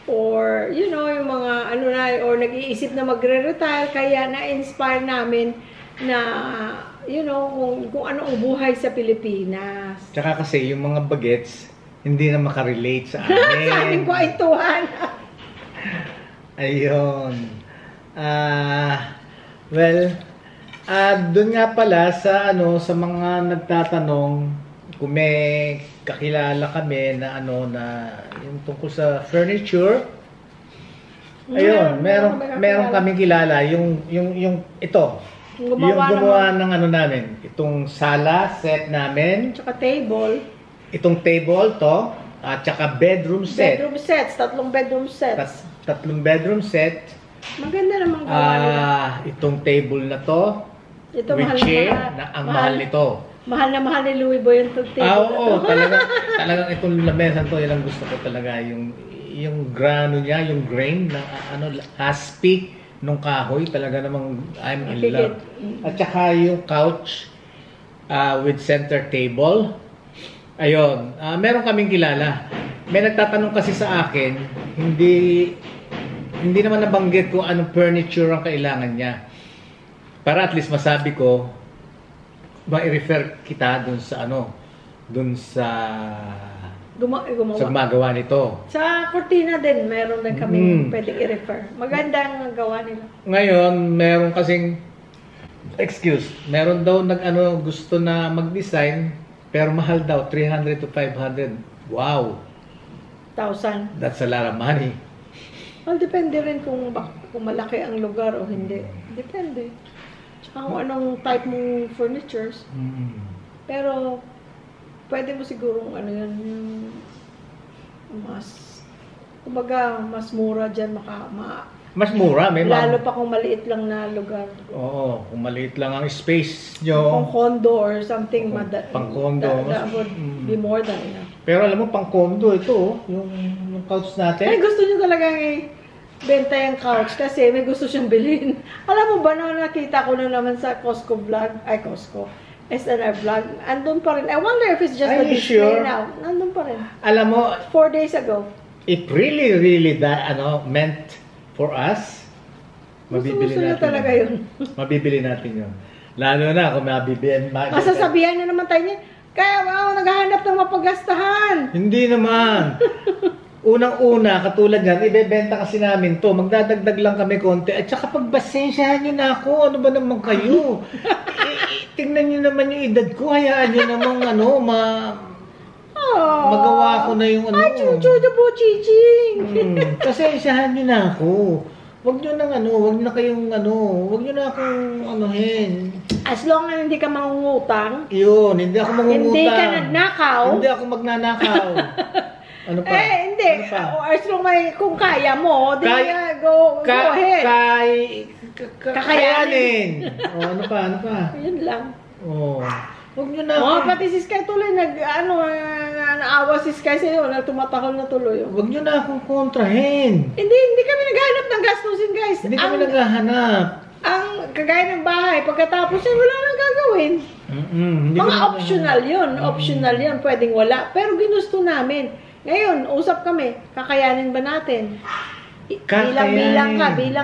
or you know, yung mga or nag-iisip na magre-retire kaya na-inspire namin na kung ano ang buhay sa Pilipinas. Tsaka kasi yung mga bagets, hindi na makarelate sa Sa aming amin. kwaituhan. Ayun. Well, doon nga pala sa sa mga nagtatanong kung may kakilala kami na yung tungkol sa furniture. Ayun, meron kaming kilala yung ito. Yung gumawa ng namin, itong sala set namin, Tsaka table. itong table to, at tsaka bedroom set. Bedroom sets. 3 bedroom sets. Tatlong bedroom set. Maganda naman gawa nila. Itong table na to, Ito with chair, na ang mahal nito. Mahal na mahal ni Louie Boy yung table Oo, talagang itong lamesan to, yan ang gusto ko talaga, yung grano niya, yung grain ng haspi nung kahoy, talaga namang I'm in love. At saka yung couch with center table. Ayun, meron kaming kilala. May nagtatanong kasi sa akin, hindi naman nabanggit ko anong furniture ang kailangan niya. Para at least masabi ko, ma-refer kita dun sa sa gumagawa nito. Sa cortina din, meron din kami pwedeng i-refer. Maganda ang gawa nila. Ngayon, meron kasing meron daw gusto na mag-design, pero mahal daw, 300 to 500. Wow! 1,000. That's a lot of money. Well, depende rin kung malaki ang lugar o hindi. Depende. Tsaka kung anong type mong furnitures. Pero, pwede mo sigurong mas mura dyan Mas mura, may lalo pa kung maliit lang na lugar. Oo, kung maliit lang ang space nyo. Kung condo or something, pang condo. That would be more than enough. Pero alam mo, pang condo ito, yung couch natin. Ay, gusto nyo talagang benta yung couch kasi may gusto siyang bilhin. Alam mo ba na nakita ko na naman sa Costco vlog, SNR vlog, andun pa rin. I wonder if it's just a display now. Nandun pa rin. Alam mo, 4 days ago. If really meant for us, mabibili natin. Talaga yun. Mabibili natin yun. Lalo na kung mabibili. Masasabihan na naman tayo niya, kaya naghahanap ng mapagastahan. Hindi naman. Unang-una, katulad yan, ibebenta kasi namin to. Magdadagdag lang kami konti. At saka pagbasensyahan nyo na ako. Ano ba naman kayo? Tingnan nyo naman yung edad ko. Hayaan nyo namang magawa ko na yung Ay, chuchuda po, chiching. Pasensyahan nyo na ako. Huwag nyo na akong anuhin. As long as hindi ka mangungutang. Yun, hindi ako mangungutang. Hindi ka nagnakaw. Hindi ako magnanakaw. Ano pa? Hindi. As long as kung kaya mo, go ahead. Kakayanin. Ano pa? Yun lang. Huwag nyo na. Pati si Sky tuloy, naawa si Sky sa'yo, tumatakal na tuloy. Huwag nyo na akong kontrahin. Hindi kami naghahanap ng gastusin, guys. Hindi kami naghahanap. Ang kagaya ng bahay, pagkatapos yan, wala nang gagawin. Mga optional yun. Optional yun, pwedeng wala. Pero ginusto namin. Ngayon, usap kami, kakayanin ba natin?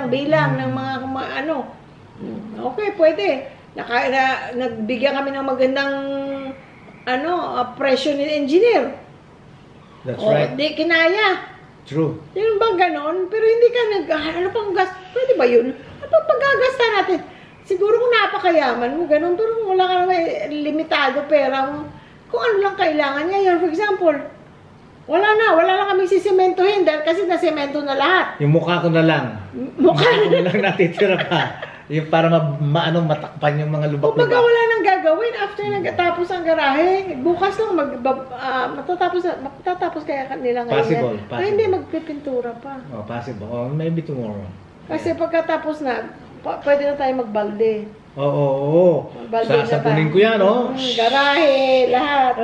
Bilang ng mga Okay, pwede. Nagbigyan kami ng magandang presyo ni engineer. That's right. Di kinaya. True. Yun ba ganon? Pero hindi ka pang gas? Pwede ba yun? Ano pang paggagasta natin? Siguro kung napakayaman mo, ganon. Pero kung wala ka naman limitado pera mo, kung ano lang kailangan ngayon. For example, wala lang kami sisementohin dahil kasi nasemento na lahat. Yung mukha ko na lang. Mukha ko na lang natitira pa. Yung para matakpan yung mga lubak-lubak. Kumbaga wala nang gagawin after nagtatapos ang garahe. Bukas lang matatapos kaya nila ngayon. Possible. Ay, hindi, magpipintura pa. Possible. Maybe tomorrow. Kasi pagkatapos na, pwede na tayo magbalde. Oo. Sasabunin ko yan, Garahe, lahat.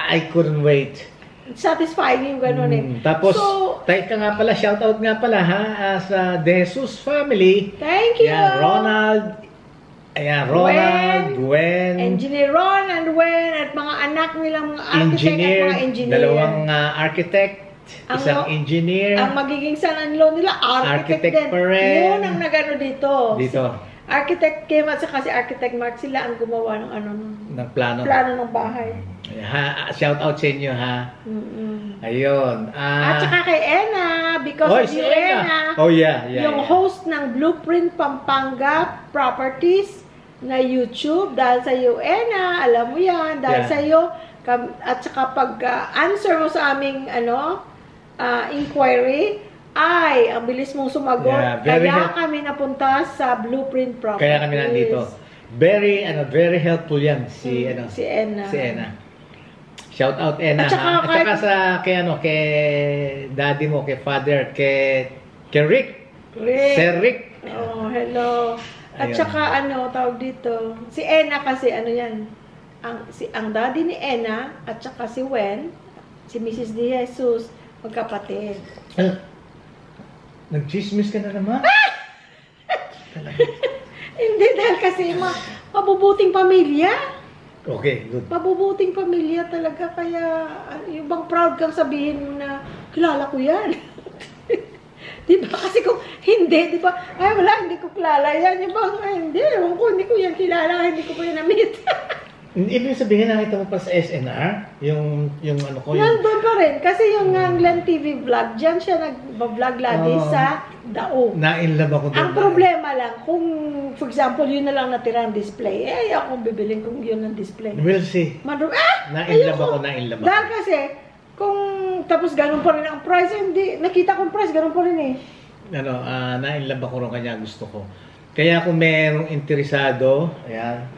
I couldn't wait. Satisfying yung gano'n Tapos, teka nga pala, shoutout nga pala sa De Jesus family. Thank you! Ronald, Gwen, Engineer Ron and Gwen, at mga anak nilang mga architect at mga engineer. Dalawang architect, isang engineer. Ang magiging son-in-law nila, architect din. pa rin. Yun ang nagano dito. Architect Kim at saka si Architect Mark, sila ang gumawa ng ano ng plano. plano ng bahay. Shout out sa inyo ha. Ayun. At saka kay Ena, because of si you, Ena. Oh yeah. Yung host ng Blueprint Pampanga Properties na YouTube, dahil sa iyo, Ena, alam mo yan, dahil sa iyo, at saka pag-answer mo sa aming inquiry, ay, ang bilis mong sumagot. Kaya kami napunta sa Blueprint Properties. Kaya kami nandito. Very helpful yan si Ena. Shout out Ena. At saka sa kay daddy mo, kay father, kay Rick. Sir Rick. Oh, hello. At saka tawag dito, si Ena kasi yan. Ang daddy ni Ena at saka si Wen, si Mrs. De Jesus, magkapatid. Nag-chismis ka na naman? Hindi, dahil kasi mabubuting pamilya. Okay, good. Mabubuting pamilya talaga, kaya yung bang proud kang sabihin mo na kilala ko yan. Diba? Kasi kung hindi, diba? Ay, wala, hindi ko kilala yan. Yung bang, hindi ko yan kilala, hindi ko pa yan na-meet. Ibig sabihin, nakita mo pa sa SNR? Yung ano ko? Nandun pa rin. Kasi yung Glenn TV vlog, dyan siya nag-vlog lagi sa Dao. Na-inlove ako doon. Ang problema lang, kung, for example, yun na lang natira ang display, akong bibiling kung yun ang display. We'll see. Na-inlove ako. Dahil kasi, kung tapos ganun pa rin ang price, hindi, nakita kong price, ganun pa rin na-inlove ako rin kanya gusto ko. Kaya kung merong interesado, ayan,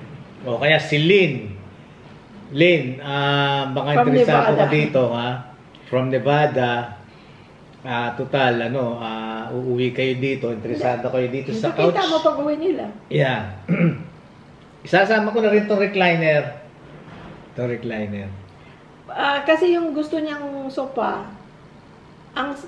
o kaya si Lynn, baka From interesado Nevada. ka dito, ha? From Nevada. Total, uuwi kayo dito, interesado kayo dito sa couch. Kita mo pag-uwi nila. Yeah. Isasama ko na rin itong recliner. Kasi yung gusto niyang sofa,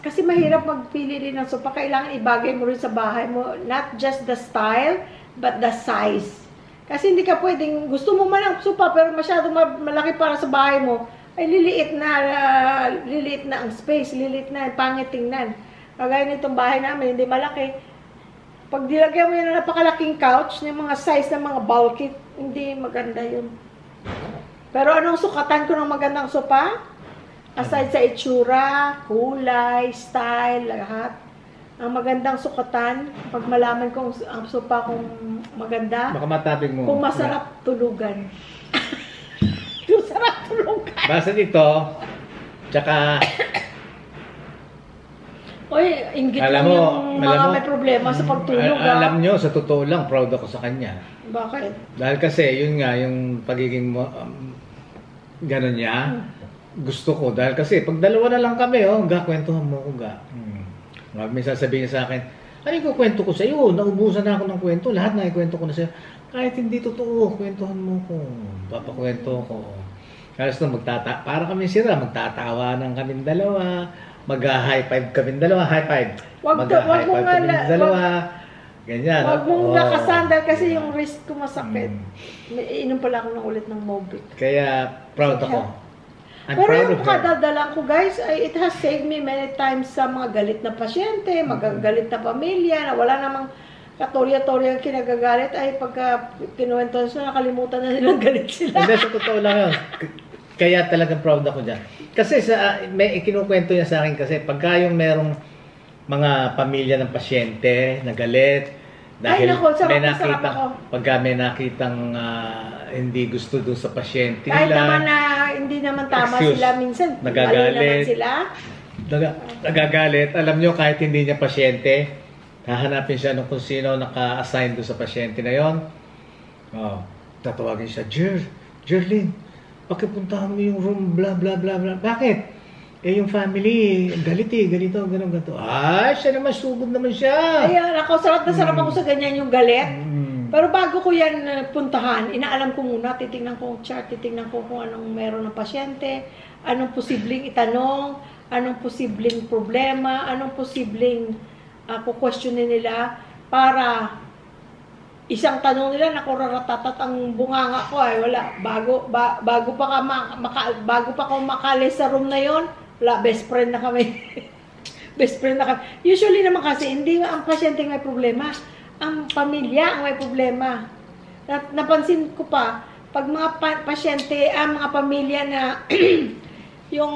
kasi mahirap magpili rin ng sofa, kailangan ibagay mo rin sa bahay mo, not just the style, but the size. Kasi hindi ka pwedeng, gusto mo man ang sofa, pero masyadong malaki para sa bahay mo, ay liliit na ang space, liliit na, pangit tingnan. Kagaya nitong bahay namin, hindi malaki. Pag dilagyan mo yun na napakalaking couch, yung mga size ng mga bulky, hindi maganda yun. Pero anong sukatan ko ng magandang sofa? Aside sa itsura, kulay, style, lahat. Ang magandang sukatan, pag malaman kung ang sofa kung maganda, baka matabig mo. kung masarap tulugan. Masarap tulugan. Basta dito, tsaka Oy, inggit lang yung mga may problema sa pagtulog. Alam nyo, sa totoo lang, proud ako sa kanya. Bakit? Dahil kasi, yun nga, yung pagiging gano'n niya, gusto ko. Dahil kasi, pag dalawa na lang kami, kwentuhan mo ko, May sasabihin niya sa akin, ko kwento ko sa iyo, naubusan na ako ng kwento, lahat na ikwento ko na sa'yo. Kahit hindi totoo, kwentuhan mo ko, papakwento ko. Kasi para kami sila, magtatawanan kaming dalawa, mag-high five kaming dalawa, high five. Mag-high five kaming dalawa. Ganyan. Huwag mong nakasandal kasi yung wrist ko masakit. Inom pala ako ng ulit ng Mobic. Kaya proud ako. Pero yung kadadalan ko guys, it has saved me many times sa mga galit na pasyente, magagalit na pamilya, na wala namang katorya-torya kinagagalit, ay pagka kinuwento sila, nakalimutan na nilang galit sila. Hindi, sa totoo lang yun. Kaya talagang proud ako dyan. Kasi may kinukwento niya sa akin kasi pagka yung merong mga pamilya ng pasyente na galit, dahil pagka may nakitang hindi gusto doon sa pasyente nila. Kahit naman na hindi naman tama sila minsan. Nagagalit. Nagagalit. Alam nyo, kahit hindi niya pasyente, hahanapin siya kung sino naka-assign doon sa pasyente na yon. Tatawagin siya, Jerlyn, pakipuntahan mo yung room, blah, blah, blah, blah. Bakit? Yung family, galit ganito, ganito. Siya naman, sugod naman siya. Ayan, sarap na sarap ako sa ganyan yung galit. Pero bago ko yan puntahan, inaalam ko muna, titingnan ko ang chart, titingnan ko kung anong meron ng pasyente, anong posibleng itanong, anong posibleng problema, anong posibleng kukwestiyonin nila para isang tanong nila na kuraratatat ang bunganga ko ay wala. Bago pa ako makalis sa room na yon, wala, best friend na kami. Best friend na kami. Usually naman kasi, hindi ang pasyente may problema. ang pamilya ang may problema. Napansin ko pa, pag mga pasyente, mga pamilya na yung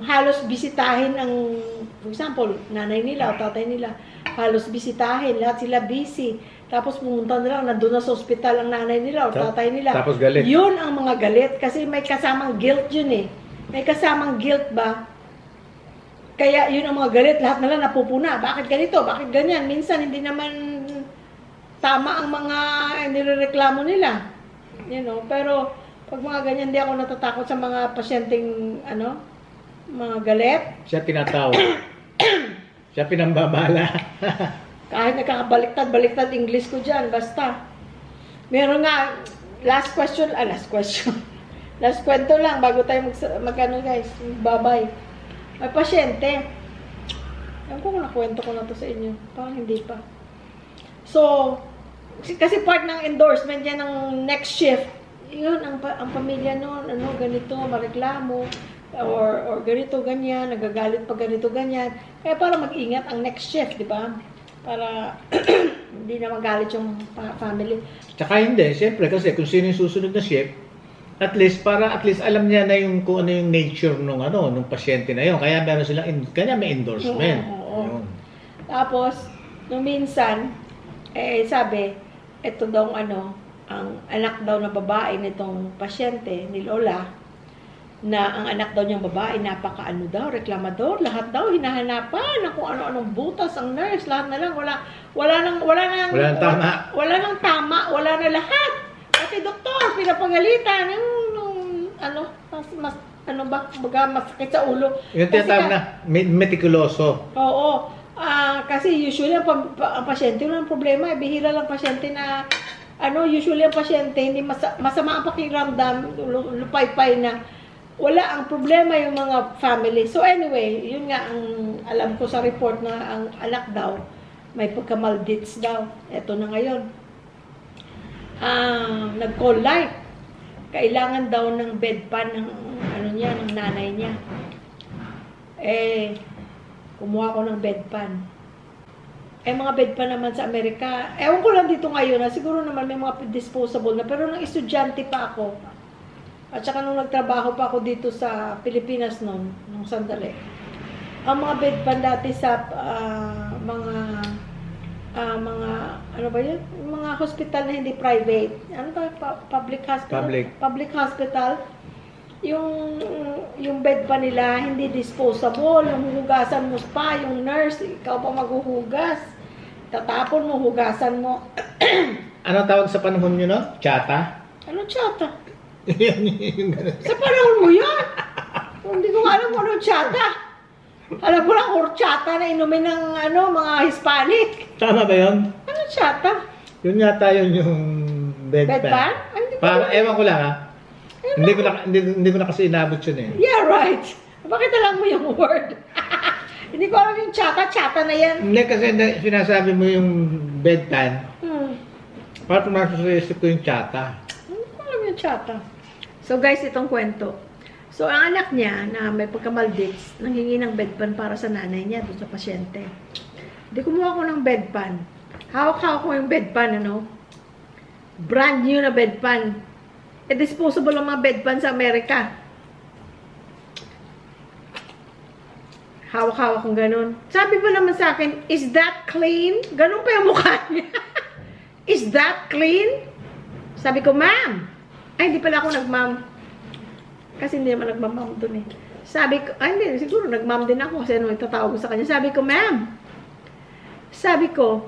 halos bisitahin ang, for example, nanay nila o tatay nila, halos bisitahin, lahat sila busy. Tapos pumunta na lang, nandun na sa ospital ang nanay nila o tatay nila. Tapos galit. Yun ang mga galit kasi may kasamang guilt yun eh. May kasamang guilt ba? Kaya yun ang mga galit, lahat na lang napupuna. Bakit ganito? Bakit ganyan? Minsan hindi naman tama ang mga nirereklamo nila. You know, pero pag mga ganyan, hindi ako natatakot sa mga pasyenteng, mga galit. Siya tinatawag. Siya pinambabala. Kahit nakakabaliktad English ko dyan, basta. Meron nga, last question. Last kwento lang, bago tayo guys, bye-bye. May pasyente. Ewan ko kung nakwento ko na to sa inyo. Parang hindi pa. So, kasi part ng endorsement yan ng next shift. Yun, ang pamilya noon, ganito, mareklamo, or ganito, ganyan, nagagalit pa ganito, ganyan. Kaya para mag-ingat ang next shift, di ba? Para hindi na magalit yung family. Tsaka hindi, siyempre, kasi kung sino yung susunod na shift, at least alam niya na yung kung ano yung nature nung pasyente na yun. Kaya meron silang, kanya may endorsement. Oo. Tapos, nung minsan, sabi, ito daw ang anak daw na babae nitong pasyente ni Lola, na ang anak daw niyang babae, reklamador, lahat daw hinahanapan ng kung ano-anong butas ang nurse, lahat na lang, wala nang tama, wala na lahat. Pati doktor, pinapagalitan, masakit sa ulo. Yung tinatawag na meticuloso. Oo. Kasi usually ang pasyente walang problema, bihira lang pasyente na usually ang pasyente hindi masama ang pakiramdam, lupay-pay na wala ang problema yung mga family. So anyway, yun nga ang alam ko sa report na ang anak daw may pagkamaldits daw. Eto na ngayon. Nag-call light. Kailangan daw ng bedpan ng ng nanay niya. Kumuha ko ng bedpan. Mga bedpan naman sa Amerika, ewan ko lang dito ngayon siguro naman may mga disposable na, pero nung estudyante pa ako, at saka nung nagtrabaho pa ako dito sa Pilipinas nung sandali, ang mga bedpan dati sa mga hospital na hindi private, public hospital? Public hospital, yung bed pa nila, hindi disposable, yung hugasan mo pa, yung nurse, ikaw pa maghuhugas, tatapon mo, hugasan mo. Ano tawag sa panahon nyo, no? Chata? Ano chata? Sa panahon mo yan? Hindi ko alam kung ano chata. Alam ko lang horchata na inumin ng mga Hispanic. Tama ba yun? Ano chata? Yun yata yun yung bedpan. Para, ewan ko lang Hindi ko na kasi inabot yun eh. Yeah, right. Bakit alam mo yung word? Hindi ko alam yung chata na yan. Hindi kasi sinasabi mo yung bedpan. Para pumasok ko yung chata. Hindi ko alam yung chata. So guys, itong kwento. So ang anak niya na may pagkamaldits, nanghingi ng bedpan para sa nanay niya doon sa pasyente. Hindi kumuha ko ng bedpan. Hawak-hawak ko yung bedpan, brand new na bedpan. Disposable ang mga bedpan sa Amerika. Hawak-hawak kong ganun. Sabi pa naman sa akin, is that clean? Ganun pa yung mukha niya. Is that clean? Sabi ko, ma'am. Ay, hindi pala ako nag-ma'am. Kasi hindi naman nag-ma'am dun eh. Sabi ko, hindi, siguro nag-ma'am din ako kasi nung itatawag ko sa kanya. Sabi ko, ma'am. Sabi ko,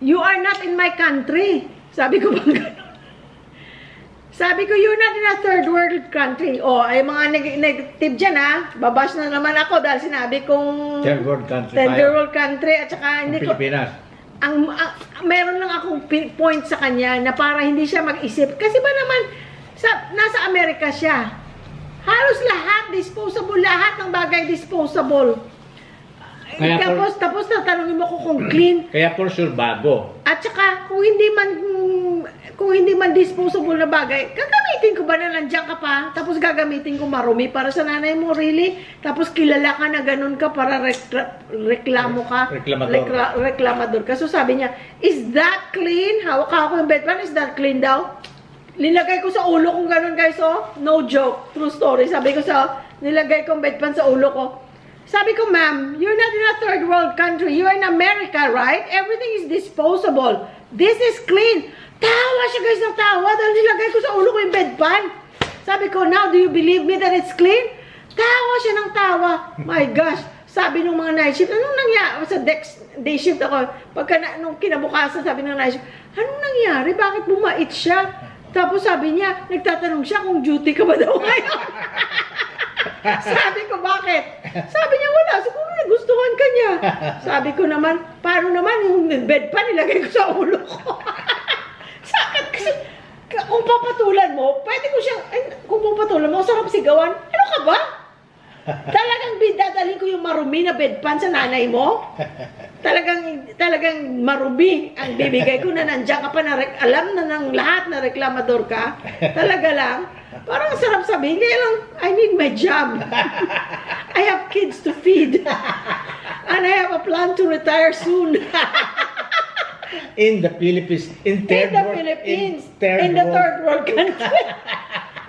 you are not in my country. Sabi ko bang gano'n? Sabi ko, you're not in a third world country. Ay mga negative dyan babash na naman ako dahil sinabi kong third world country. Third world country at saka hindi ko... Pilipinas. Meron lang akong point sa kanya na para hindi siya mag-isip. Kasi ba naman, nasa Amerika siya. Halos lahat, disposable. Lahat ng bagay disposable. Tapos natanongin mo ko kung clean. Kaya for sure bago. At saka kung hindi man kung hindi man disposable na bagay, gagamitin ko ba na nandiyan ka pa? Tapos gagamitin ko marumi para sa nanay mo, really? Tapos kilala ka na ganun ka para reklamo ka? Reklamador ka. So sabi niya, is that clean? Hawak ako yung bedpan, is that clean daw? Nilagay ko sa ulo kong ganun, guys, oh. No joke. True story. Sabi ko nilagay kong bedpan sa ulo ko. Sabi ko, ma'am, you're not in a third world country. You're in America, right? Everything is disposable. This is clean. Tawa siya, guys, ng tawa dahil nilagay ko sa ulo ko yung bedpan. Sabi ko, now, do you believe me that it's clean? Tawa siya ng tawa. My gosh. Sabi nung mga night shift, anong nangyari? Sa day shift ako. Nung kinabukasan, sabi ng night shift, anong nangyari? Bakit bumait siya? Tapos sabi niya, nagtatanong siya kung duty ka ba daw ngayon. Sabi ko, bakit? Sabi niya, wala. Siguro nagustuhan ka niya. Sabi ko naman, paano naman yung bed pa nilagay ko sa ulo ko? Sakit kasi, kung papatulan mo, pwede ko siyang, kung papatulan mo, sarap sigawan. Ano ka ba? Talagang dadalhin ko yung marumi na bedpan sa nanay mo? Talagang marumi ang bibigay ko na nandiyan ka pa na alam na ng lahat na reklamador ka. Talaga lang. Parang sarap sabihin. Kaya lang, I need my job. I have kids to feed. And I have a plan to retire soon. In the Philippines. In the third world country.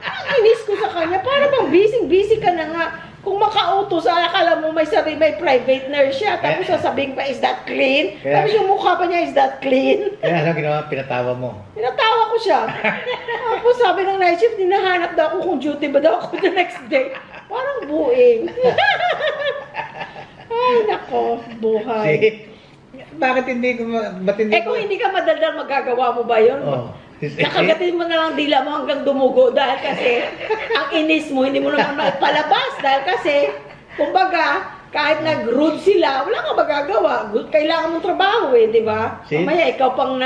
Ang inis ko sa kanya. Para bang busy ka na nga. Kung makautos, akala mo may private nurse siya. Tapos sasabihin pa, is that clean? Tapos yung mukha pa niya, is that clean? Kaya ano ginawa? Pinatawa mo? Pinatawa ko siya. Tapos sabi ng night shift, hinahanap daw ako kung duty ba daw ako the next day. Parang buing. Ay, nako, buhay. See? Bakit hindi ko, kung hindi ka madaldal, magagawa mo ba yun? Oh. Nakagatin mo na lang dila mo hanggang dumugo dahil kasi ang inis mo, hindi mo naman maipalabas dahil kasi, kumbaga, kahit nag-rude sila, wala kang magagawa. Kailangan mong trabaho di ba? Mamaya, ikaw pang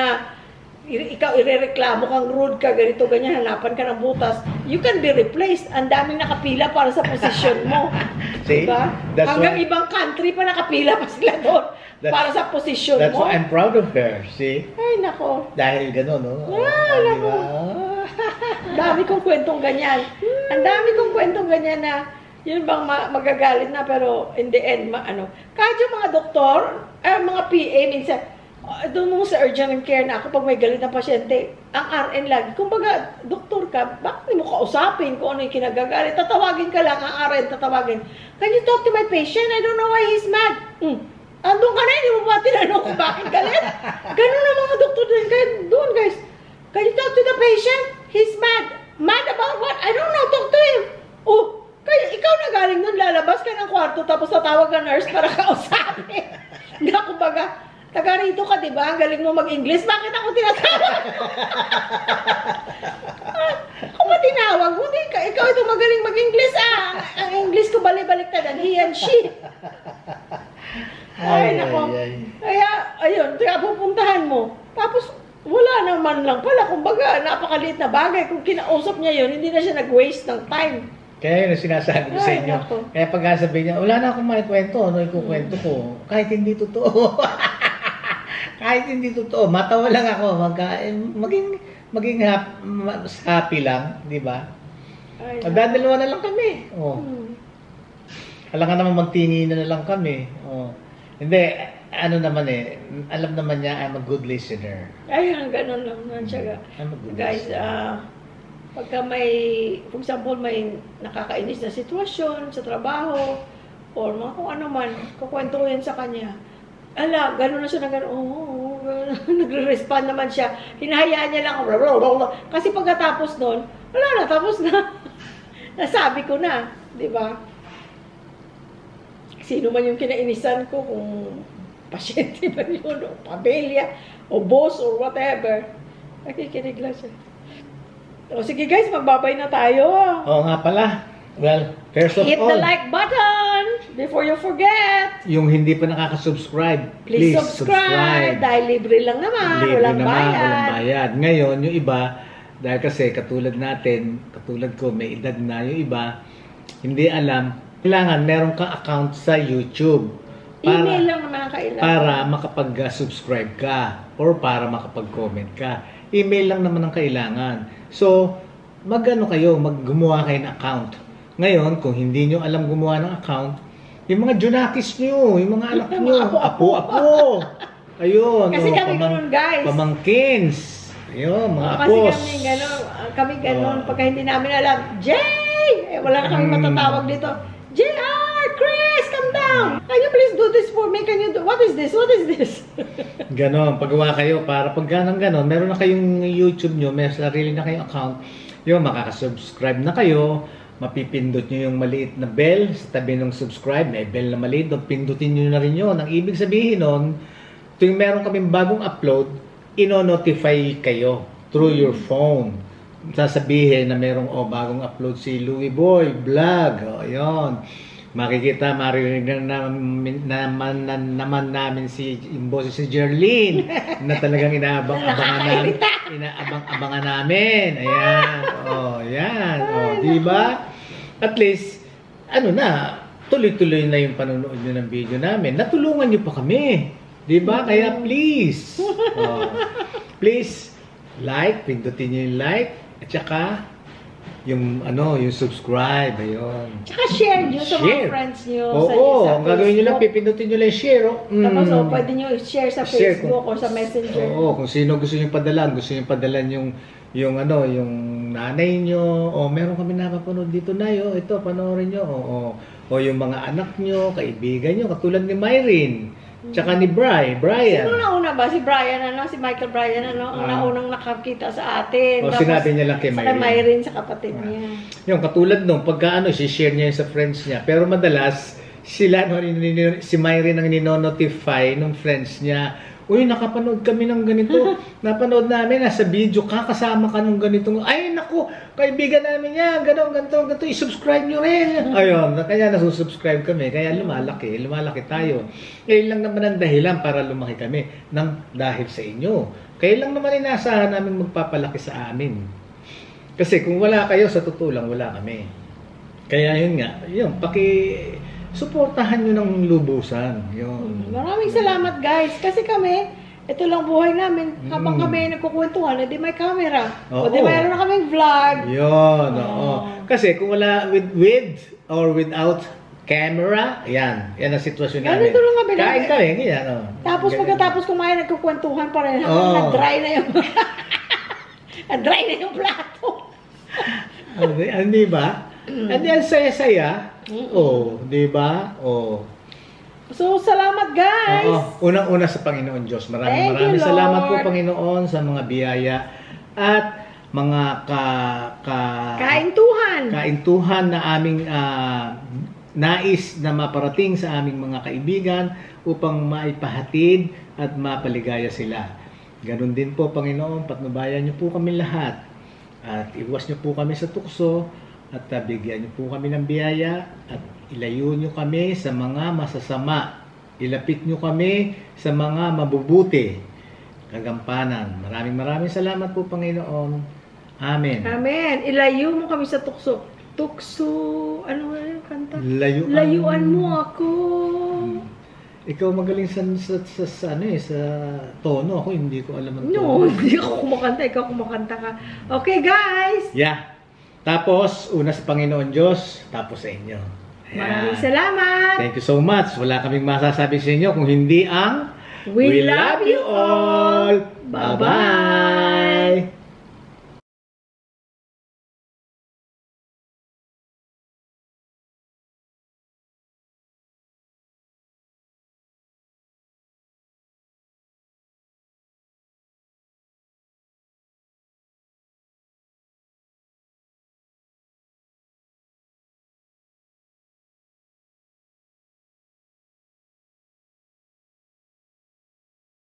ikaw irereklamo kang rude ka, ganito, ganyan, hanapan ka ng butas. You can be replaced. Ang daming nakapila para sa posisyon mo. Diba? Hanggang ibang country pa nakapila pa sila doon para sa posisyon mo. That's why I'm proud of her, see? Ay, nako. Dahil gano'n, no? Nako. Dami kong kwentong ganyan. Ang dami kong kwentong ganyan na yun bang magagalit na pero in the end, kahit yung mga doktor, mga PA minsan, doon mo sa urgent care na ako pag may galit na pasyente, ang RN lagi, kumbaga, doktor ka, bakit hindi mo kausapin kung ano yung kinagagalit? Tatawagin ka lang, ang RN tatawagin. Can you talk to my patient? I don't know why he's mad. Andun ka na, hindi mo ba tinanong kung bakit galit? Ganun ang mga doktor doon, guys. Can you talk to the patient? He's mad. Mad about what? I don't know, talk to him. Oh, kaya ikaw na galing doon, lalabas ka ng kwarto, tapos tatawag ka nurse para kausapin. Na kumbaga, taga rito ka, di ba? Ang galing mo mag-English. Bakit ako tinatawag? Kung matinawag mo, ikaw ito magaling mag-English. Ang English ko bali-baliktadan. He and she. Ay, nako. Kaya, ayun, kaya pupuntahan mo. Tapos, wala naman lang pala. Kumbaga, napakaliit na bagay. Kung kinausap niya yun, hindi na siya nag-waste ng time. Kaya yun ang sinasabi ko sa inyo. Nako. Kaya pag sabi niya, wala na akong maikwento. Ano ikukwento ko? Kahit hindi totoo. Kahit hindi totoo. Matawa lang ako. Maging happy lang. Di ba? Magdadalawa na lang kami. Oh. Alam ka naman magtingi na lang kami. Oh. Hindi, naman alam naman niya, I'm a good listener. Ayun, ganun lang siya. Guys, pagka may, for example, may nakakainis na sitwasyon sa trabaho, or mga kung ano man, kukwento ko yan sa kanya. Gano'n na siya na gano'n, nagre-respond naman siya. Hinahayaan niya lang, kasi pagkatapos nun, wala na, tapos na. Nasabi ko na, di ba? Sino man yung kinainisan ko, kung pasyente ba yun, o pamilya, o boss, or whatever, nakikinig lang siya. O sige guys, magbabay na tayo. Oo nga pala. Well, first of all, hit the like button before you forget. Yung hindi pa nakaka-subscribe, please subscribe. Dahil libre lang naman, walang bayad. Ngayon, yung iba, dahil kasi katulad natin, katulad ko, may edad na, yung iba, hindi alam, kailangan meron ka account sa YouTube Email lang naman ang kailangan. Para makapag-subscribe ka or para makapag-comment ka. Email lang naman ang kailangan. So, gumawa kayo ng account. Ngayon, kung hindi nyo alam gumawa ng account, yung mga junakis nyo, yung mga anak nyo, apo-apo. Ayun. Kasi kami ganun, guys. Pamangkins. Ayun, mga apos. Kasi kami ganun, pagka hindi namin alam, Jay! Wala na kami matatawag dito. JR! Chris! Come down! Can you please do this for me? Can you do... What is this? What is this? Ganon. Paggawa kayo para pag ganon, meron na kayong YouTube nyo, may sarili na kayong account, yung makakasubscribe na kayo, mapipindot nyo yung maliit na bell sa tabi ng subscribe, may bell na maliit, pindutin nyo na rin yun. Ang ibig sabihin nun, tuwing meron kaming bagong upload, ino-notify kayo through your phone. Sasabihin na merong bagong upload si Louie Boy vlog. Ayun. Makikita, marinig naman namin yung boses si Jerlyn na talagang inaabang-abangan namin. Ayan. Yan. Di ba? At least, tuloy-tuloy na yung panonood nyo ng video namin. Natulungan nyo pa kami. Di ba? Kaya please, please, pindutin nyo yung like, at saka, yung subscribe, ayun. Tsaka share nyo sa mga friends nyo. Oo, ang gagawin nyo lang, pipindutin nyo lang share. Tapos, pwede nyo share sa Facebook o sa Messenger. Oo, kung sino gusto nyo padalan yung nanay nyo, meron kami napapanood dito na ito, panoorin nyo, o yung mga anak nyo, kaibigan nyo, katulad ni Myrene. Tsaka ni Brian. Sino nauna ba? Si Brian, si Michael Brian, ang naunang nakakita sa atin. O, sinabi niya lang kay Myrene. Sa Myrene, sa kapatid niya. Yung katulad nung, pagka share niya sa friends niya. Pero madalas, si Myrene ang ninonotify ng friends niya. Uy, nakapanood kami ng ganito. Napanood namin, nasa video ka, kasama ka ng ganito. Ay, naku, kaibigan namin yan. Ganito. I-subscribe nyo rin. Ayun, kaya nasusubscribe kami. Kaya lumalaki tayo. Kaya lang naman ang dahilan para lumaki kami dahil sa inyo. Kaya lang naman inaasahan namin magpapalaki sa amin. Kasi kung wala kayo, sa totoo lang, wala kami. Kaya yun nga, suportahan nyo ng lubusan. Yun. Maraming salamat, guys. Kasi kami, ito lang buhay namin. Habang kami nagkukwentuhan, edi may camera. O di mayroon na kaming vlog. Yun, Kasi kung wala with or without camera, yan ang sitwasyon namin. Ganito lang kami. Kain kami, ganyan. Tapos pagkatapos kumain, nagkukwentuhan pa rin. Hanggang na-dry na yung... na-dry na yung plato. Hindi ba? Hindi, ang saya-saya. Di ba? So, salamat, guys. Unang-una sa Panginoon Diyos. Maraming salamat po, Panginoon, sa mga biyaya at mga kaintuhan na aming nais na maparating sa aming mga kaibigan upang maipahatid at mapaligaya sila. Ganon din po, Panginoon, patnubayan niyo po kami lahat at iwas niyo po kami sa tukso at bigyan niyo po kami ng biyaya at ilayo niyo kami sa mga masasama. Ilapit niyo kami sa mga mabubuti. Kagampanan. Maraming salamat po, Panginoon. Amen. Amen. Ilayo mo kami sa tukso. Tukso, ano nga yung kanta? Layuan mo ako. Ikaw magaling sa tono. Ako hindi ko alam ang tono. No, hindi ako kumakanta. Ikaw kumakanta ka. Okay, guys. Yeah. Tapos, una sa Panginoon Diyos, tapos sa inyo. Ayan. Maraming salamat. Thank you so much. Wala kaming masasabi sa inyo kung hindi ang We love you all. Bye-bye.